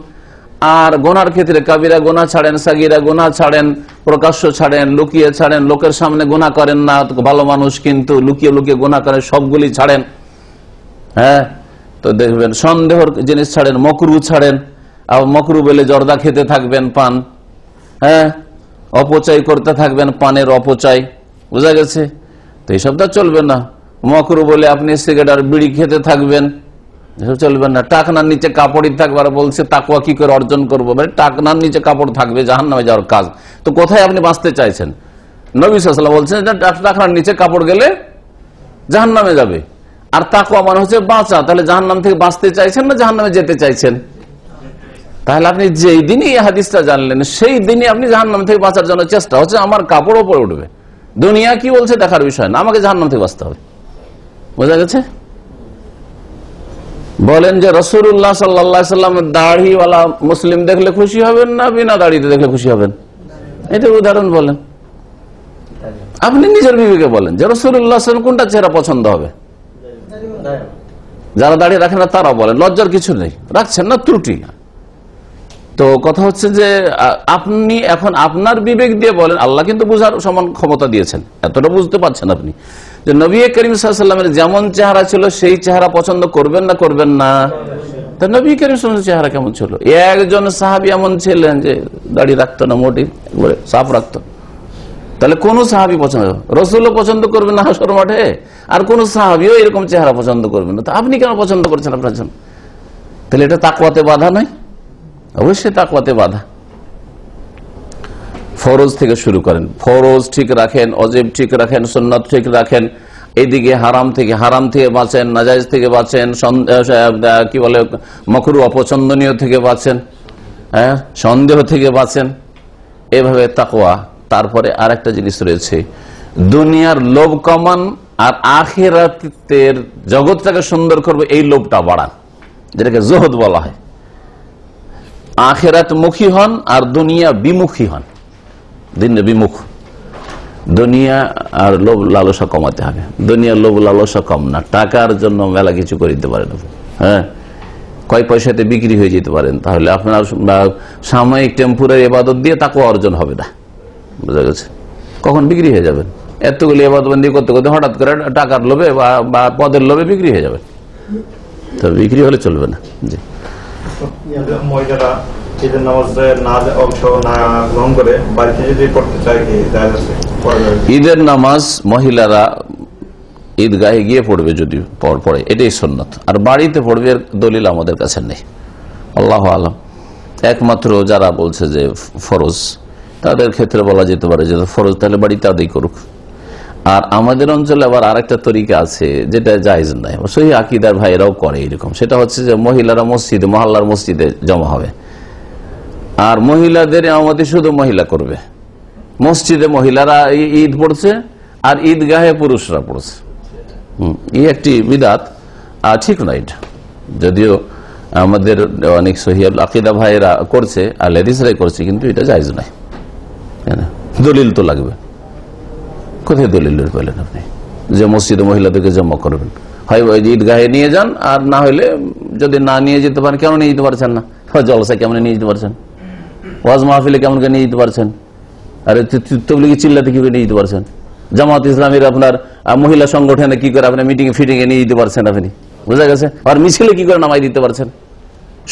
আর গুনার ক্ষেত্রে কাবিরা গুনাহ ছাড়েন, সাগীরা গুনাহ ছাড়েন, প্রকাশ্য ছাড়েন, লুকিয়ে ছাড়েন। লোকের সামনে গুনাহ করেন না, ভালো মানুষ, কিন্তু লুকিয়ে লুকিয়ে গুনাহ করেন, সবগুলি ছাড়েন। হ্যাঁ, তো দেখবেন সন্দেহর জিনিস ছাড়েন, মকরু ছাড়েন। আর মকরু বলে জর্দা খেতে থাকবেন, পান। হ্যাঁ, অপচয় করতে থাকবেন, পানের অপচয়। বোঝা গেছে? তো এইসবটা চলবে না। মকরু বলে আপনি সিগারেট আর বিড়ি খেতে থাকবেন, এসব চলবে না। টাকনার নিচে কাপড়ই থাকবে, আর বলছে তাকওয়া কি করে অর্জন করবো? মানে টাকনার নিচে কাপড় থাকবে, জাহান্নামে যাওয়ার কাজ। তো কোথায় আপনি বাঁচতে চাইছেন? নবী সাল্লাল্লাহু আলাইহি ওয়াসাল্লাম বলছেন টাকনার নিচে কাপড় গেলে জাহান্নামে যাবে। আর তাকওয়া মানে হচ্ছে বাঁচা। তাহলে জাহান্নাম থেকে বাঁচতে চাইছেন না জাহান্নামে যেতে চাইছেন? তাহলে আপনি যেই দিনই এই হাদিসটা জানলেন সেই দিনই আপনি জাহান্নাম থেকে বাঁচার জন্য চেষ্টা হচ্ছে আমার কাপড় ওপরে উঠবে, দুনিয়া কি বলছে দেখার বিষয় না, আমাকে জাহান্নাম থেকে বাঁচতে হবে। বোঝা গেছে? বলেন যে রাসূলুল্লাহ সাল্লাল্লাহু আলাইহি ওয়াসাল্লাম দাড়িওয়ালা মুসলিম দেখলে খুশি হবেন না বিনা দাড়িতে দেখলে খুশি হবেন? এটা উদাহরণ বলেন। আপনি নিজের বিবেকে বলেন যে রাসূলুল্লাহ সাল্লাল্লাহু আলাইহি ওয়াসাল্লাম কোনটা চেহারা পছন্দ হবে? যারা দাড়ি রাখেন না তারা বলেন, লজ্জার কিছু নেই, রাখছেন না, ত্রুটি। তো কথা হচ্ছে যে আপনি এখন আপনার বিবেক দিয়ে বলেন। আল্লাহ কিন্তু বুঝার সমান ক্ষমতা দিয়েছেন, এতটা বুঝতে পারছেন আপনি যে নবী করিম সাল্লাল্লাহু আলাইহি ওয়াসাল্লামের যেমন চেহারা ছিল সেই চেহারা পছন্দ করবেন না করবেন না? তা নবী করিম সাল্লাল্লাহু আলাইহি ওয়াসাল্লামের চেহারা কেমন ছিল? একজন সাহাবী এমন ছিলেন যে দাড়ি রাখতো না, মোটি সাফ রাখতো। তাহলে কোন সাহাবী পছন্দ, রাসূলও পছন্দ করবেন না হাসর মাঠে, আর কোন সাহাবীও এরকম চেহারা পছন্দ করবেন না। তা আপনি কেন পছন্দ করছেন আপনার জন্য? তাহলে এটা তাকওয়াতে বাধা নয়? অবশ্যই তাকওয়াতে বাধা। ফরজ থেকে শুরু করেন, ফরজ ঠিক রাখেন, ওয়াজিব ঠিক রাখেন, সুন্নাত ঠিক রাখেন। এইদিকে হারাম থেকে বাঁচেন, নাজায়েজ থেকে বাঁচেন, কি বলে মাকরু অপছন্দনীয় থেকে বাঁচেন, হ্যাঁ, সন্দেহ থেকে বাঁচেন। এভাবে তাকওয়া। তারপরে আরেকটা জিনিস রয়েছে, দুনিয়ার লোভ কমান আর আখিরাতের জগৎটাকে সুন্দর করবে এই লোভটা বাড়ান, যেটাকে জুহুদ বলা হয়। আখেরাত মুখী হন আর দুনিয়া বিমুখী হন, দিন বিমুখ। দুনিয়া আর লোভ লালসা কমাতে হবে। দুনিয়ার লোভ লালসা কম না, টাকার জন্য মেলা কিছু করে দিতে পারেন। হ্যাঁ, কয় পয়সাতে বিক্রি হয়ে যেতে পারেন, তাহলে আপনার সাময়িক টেম্পোরারি ইবাদত দিয়ে তাকওয়া অর্জন হবে না। বুঝা গেছে? কখন বিক্রি হয়ে যাবেন? এতগুলি ইবাদতবন্দি করতে করতে হঠাৎ করে টাকার লোভে বা পদের লোভে বিক্রি হয়ে যাবে, তো বিক্রি হলে চলবে না। জি, মহিলারা ঈদের নামাজে না অংশ না গ্রহণ করে বাড়িতে যদি পড়তে চায় কি জায়েজ আছে? ঈদের নামাজ মহিলারা ঈদগাহে গিয়ে পড়বে, যদি পড়ে, এটাই সুন্নাত। আর বাড়িতে পড়বে এর দলিল আমাদের কাছে নেই, আল্লাহু আলাম। একমাত্র যারা বলছে যে ফরজ, তাদের ক্ষেত্রে বলা যেতে পারে যে ফরজ তাহলে বাড়িতে আদায় করুক। আর আমাদের অঞ্চলে আবার আরেকটা তরিকা আছে যেটা জায়েজ নাই, সহি আকীদার ভাইরাও করে এরকম। সেটা হচ্ছে যে মহিলারা মসজিদে, মহল্লার মসজিদে জমা হবে, আর মহিলাদের আমাদের শুধু মহিলা করবে। মসজিদে মহিলারা ঈদ পড়ছে আর ঈদগাহে পুরুষরা পড়ছে। এই একটি বিদআত, ঠিক নয় এটা। যদিও আমাদের অনেক সহি আকীদা ভাইয়েরা করছে আর লেডিসরাই করছে, কিন্তু এটা জায়েজ নাই। দলিল তো লাগবে। কোথায় দলিল পেলেন আপনি যে মসজিদে মহিলাদেরকে জমা করবেন? হয় ওই ঈদগাহে নিয়ে যান, আর না হলে যদি না নিয়ে যেতে পারেন, কেন নিয়ে যেতে পারছেন না? জলসা কেমন নিয়ে যেতে পারছেন? ওয়াজ মাহফিলে কেমন নিয়ে যেতে পারছেন? আর তবলিগি চিল্লাতে কি করে নিয়ে যেতে পারছেন? জামাত ইসলামের আপনার মহিলা সংগঠনে কি করে আপনি মিটিং ফিটিং এ নিয়ে যেতে পারছেন আপনি? বুঝা গেছে? আর মিছিলে কি করে নামাই দিতে পারছেন?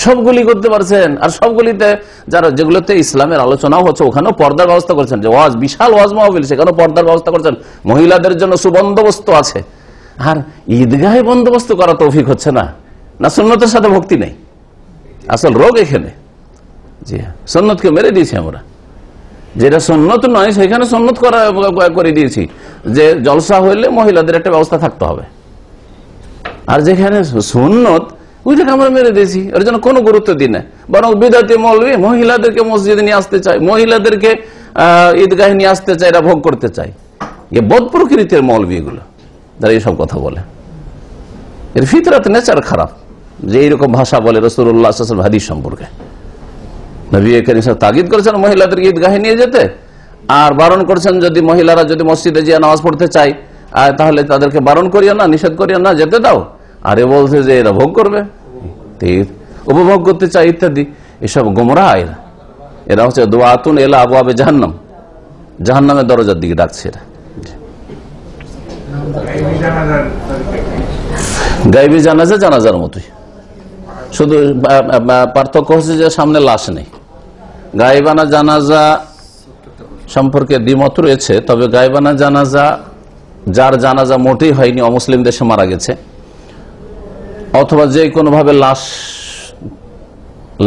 সবগুলি করতে পারছেন। আর সবগুলিতে যারা যেগুলোতে ইসলামের আলোচনাও হচ্ছে ওখানেও পর্দার ব্যবস্থা করছেন। যে ওয়াজ, বিশাল ওয়াজ মাহফিল, সেখানেও পর্দার ব্যবস্থা করছেন, মহিলাদের জন্য সুবন্দোবস্ত আছে। আর ঈদগাহে বন্দোবস্ত করা তৌফিক হচ্ছে না, না সুন্নতের সাথে ভক্তি নেই, আসল রোগ এখানে। জি হ্যাঁ, সুন্নতকে মেরে দিয়েছি আমরা। যেটা সুন্নত নয় সেখানে সুন্নত করে দিয়েছি, যে জলসা হইলে মহিলাদের একটা ব্যবস্থা থাকতে হবে। আর যেখানে সুন্নত ওইটাকে আমরা মেরে দিয়েছি, এর জন্য কোনো গুরুত্ব দিই না। বরং বিদআতি মৌলবি মহিলাদেরকে মসজিদে নিয়ে আসতে চায়, মহিলাদেরকে ঈদগাহে নিয়ে আসতে চায়, এরা ভোগ করতে চায়। এ বদ প্রকৃতির মৌলবি এগুলো, যারা এইসব কথা বলে। এর ফিতরাত, নেচার খারাপ, যে এইরকম ভাষা বলে রাসূলুল্লাহ সাল্লাল্লাহু আলাইহি ওয়াসাল্লাম হাদিস সম্পর্কে। নবী করিম সাল্লাল্লাহু তাগিদ করেছেন মহিলাদেরকে ঈদগাহে নিয়ে যেতে, আর বারণ করছেন যদি মহিলারা যদি মসজিদে গিয়ে নামাজ পড়তে চায় তাহলে তাদেরকে বারণ করিও না, নিষেধ করিও না, যেতে দাও। আরে বলছে যে এরা ভোগ করবে, উপভোগ করতে চায় ইত্যাদি। এসব গোমরাহ। এরা হচ্ছে দুআতুন ইলা আবওয়াবে জাহান্নাম, জাহান্নামের দরজার দিকে ডাকছে এরা। গায়বী জানাজা জানাজার মতোই, শুধু পার্থক্য হচ্ছে যে সামনে লাশ নেই। গায়বানা জানাজা সম্পর্কে দ্বিমত রয়েছে, তবে গায়বানা জানাজা, যার জানাজা মোটেই হয়নি, অমুসলিম দেশে মারা গেছে, অথবা যে কোনো ভাবে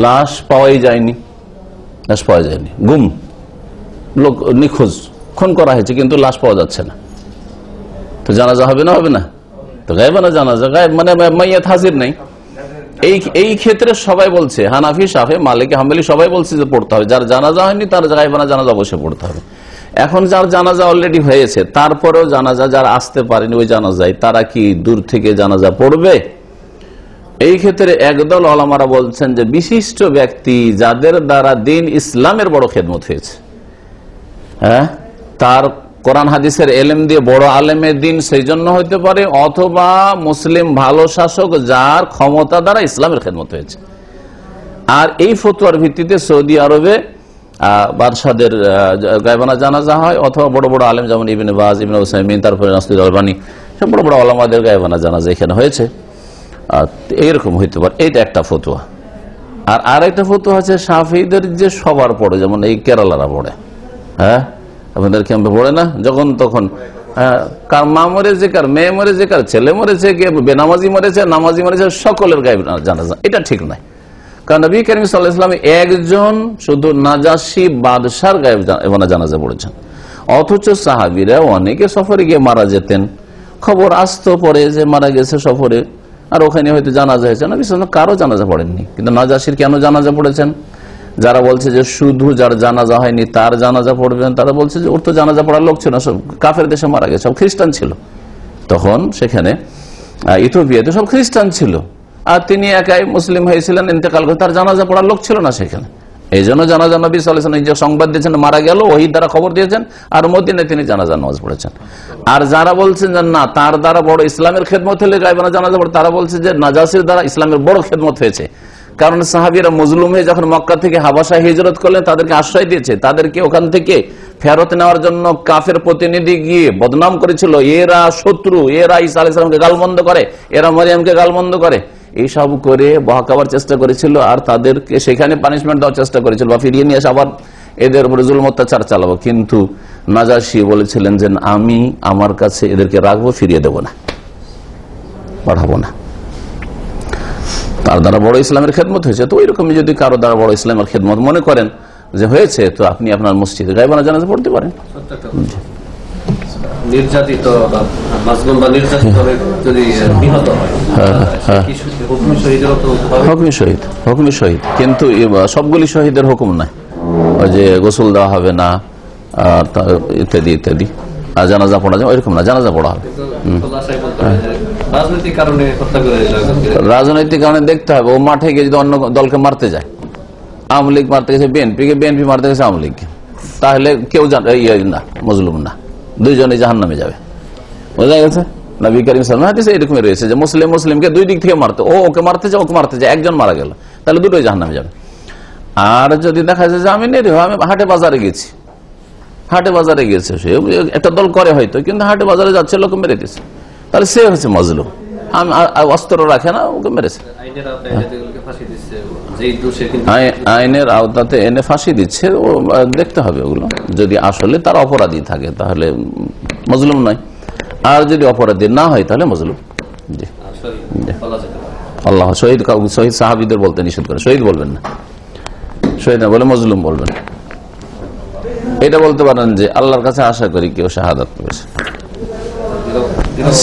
লাশ পাওয়াই যায়নি, লাশ পাওয়া যায়নি, গুম, লোক নিখোঁজ, খুন করা হয়েছে কিন্তু লাশ পাওয়া যাচ্ছে না, তো জানাজা হবে না? হবে না। তো গায়বানা জানাজা, গায়েব মানে মাইয়াত হাজির নেই। এই ক্ষেত্রে সবাই বলছে, হানাফি, শাফি, মালিকি, হাম্বলি সবাই বলছে যে পড়তে হবে। যার জানাজা হয়নি তার গায়বানা জানাজা অবশ্যই পড়তে হবে। এখন যার জানাজা অলরেডি হয়েছে, তারপরেও জানাজা যারা আসতে পারেনি ওই জানাজায়, তারা কি দূর থেকে জানাজা পড়বে? এই ক্ষেত্রে একদল ওলামারা বলছেন যে বিশিষ্ট ব্যক্তি যাদের দ্বারা দিন ইসলামের বড় খেদমত হয়েছে, হ্যাঁ, তার কোরআন হাদিসের এলেম দিয়ে বড় আলেমে দিন সেই জন্য হইতে পারে, অথবা মুসলিম ভালো শাসক যার ক্ষমতা দ্বারা ইসলামের খেদমত হয়েছে। আর এই ফতোয়ার ভিত্তিতে সৌদি আরবে বাদশাদের গায়বানা জানাজা হয়, অথবা বড় বড় আলেম যেমন ইবনে বাজ, ইবনে উসাইমিন, তারপরে নাসির আলবানী, সব বড় বড় ওলামাদের গায়বানা জানাজা এখানে হয়েছে। এইরকম হইতে পারে, এইটা একটা ফতোয়া। আর আরেকটা ফতোয়া আছে শাফিঈদের যে সবার পড়ে, যেমন এই কেরালারা পড়ে, হ্যাঁ, আপনাদের ক্যাম্পে পড়ে না, যখন তখন কার মা মরেছে, কার মেয়ে মরেছে, কার ছেলে মরেছে, কে বেনামাজি মরেছে, নামাজি মরেছে, সকলের গায়বানা জানাজা। এটা ঠিক নয়, কারণ নবী করিম সাল্লাল্লাহু আলাইহি ওয়াসাল্লাম একজন শুধু নাজাশী বাদশার গায়বানা জানাজা পড়েছেন, অথচ সাহাবীরা অনেকে সফরে গিয়ে মারা যেতেন, খবর আসতো পরে যে মারা গেছে সফরে, আর ওখানে হয়তো জানাজা হয়েছে। নবী সাল্লাল্লাহু আলাইহি ওয়াসাল্লাম কারো জানাজা পড়েননি, কিন্তু নাজাশীর কেন জানাজা পড়েছেন? যারা বলছে যে শুধু যার জানাজা হয়নি তার জানাজা পড়বেন, তারা বলছে যে ওর তো জানাজা পড়ার লোক ছিল না, সব কাফের দেশে মারা গেছে, সব খ্রিস্টান ছিল তখন, সেখানে ইথিওপিয়াতে সব খ্রিস্টান ছিল, আর তিনি একাই মুসলিম হয়েছিলেন, ইন্তেকাল করে, তার জানাজা পড়ার লোক ছিল না সেখানে। এই জন্য জানাজা নবী সাল্লাল্লাহু আলাইহি ওয়াসাল্লাম যে সংবাদ দিয়েছেন মারা গেল, ওহীর দ্বারা খবর দিয়েছেন, আর মদিনায় তিনি জানাজা নামাজ পড়েছেন। আর যারা বলছেন যে না, তার দ্বারা বড় ইসলামের খেদমত হলে গায়বানা জানাজা পড়ে, তারা বলছে যে নাজাসির দ্বারা ইসলামের বড় খেদমত হয়েছে। কারণ সাহাবীরা মজলুম হয়ে যখন মক্কা থেকে হাবাসা হিজরত করলেন, তাদেরকে আশ্রয় দিয়েছে, তাদেরকে ওখান থেকে ফেরত নেওয়ার জন্য কাফের প্রতিনিধি গিয়ে বদনাম করেছিল, এরা শত্রু, এরা ঈসা আলাইহিস সালামকে গালমন্দ করে, এরা মারিয়ামকে গালমন্দ করে, এইসব করে বহাকাবার চেষ্টা করেছিল। আর তাদেরকে সেখানে পানিশমেন্ট দেওয়ার চেষ্টা করেছিল, বা ফিরিয়ে নিয়ে এসে আবার এদের উপরে জুলুম অত্যাচার চালাবো। কিন্তু নাজাশী বলেছিলেন যে আমি আমার কাছে এদেরকে রাখবো, ফিরিয়ে দেব না, পাঠাবো না। তার দ্বারা বড় ইসলামের খেদমত হয়েছে। তো ওইরকমই যদি কারো দ্বারা বড় ইসলামের খেদমত মনে করেন যে হয়েছে, তো আপনি আপনার মসজিদে গায়বানা জানাজা পড়তে পারেন। নির্যাতিত বা মাজলুম বা নির্যাতিত যদি নিহত হয়, হুকমি শহীদ, কিন্তু সবগুলি শহীদের হুকুম নাই, ওই যে গোসল দেওয়া হবে না ইত্যাদি ইত্যাদি, আর জানাজা পড়া যাবে এরকম না, জানাজা পড়া হবে। রাজনৈতিক কারণে হত্যা করে, রাজনৈতিক কারণে দেখতে হবে, ও মাঠে গিয়ে যদি অন্য দলকে মারতে যায়, আওয়ামী লীগ মারতে গেছে বিএনপিকে, বিএনপি মারতে গেছে আওয়ামী লীগকে, তাহলে কেউ না, মজলুম না, দুইজনে জাহান্নামে যাবে। বোঝা গেছে? নবী করিম সাল্লাল্লাহু আলাইহি ওয়াসাল্লাম এরকমই রয়েছে যে মুসলিম মুসলিমকে দুই দিক থেকে মারতে, ও ওকে মারতে যায়, ওকে মারতে যায়, একজন মারা গেল, তাহলে দুটোই জাহান্নামে যাবে। আর যদি দেখা যায় যে আমি হাটে বাজারে গেছি, সে একটা দল করে হয়তো, কিন্তু হাটে বাজারে যাচ্ছে, লোক মেরে দিচ্ছে, তাহলে সে হচ্ছে মজলুম, অস্ত্র রাখে না, ওকে মেরেছে। আইনের আওতাতে এনে ফাঁসি দিচ্ছে, ও দেখতে হবে ওগুলো, যদি আসলে তার অপরাধী থাকে তাহলে মজলুম নয়, আর যদি অপরাধী না হয় তাহলে মজলুম। জি, আল্লাহ শহীদ সাহাবীদের বলতে নিষেধ করে, শহীদ বলবেন না, শহীদ না বলে মজলুম বলবেন। এটা বলতে পারেন যে আল্লাহর কাছে আশা করি কেউ শাহাদাত পেয়েছে,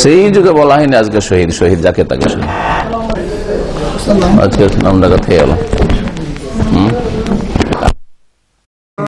সেই যুগে বলা হয়নি আজকে শহীদ, শহীদ যাকে তাকে শহীদ, আজকে নাম ডাকা থেকে গেল।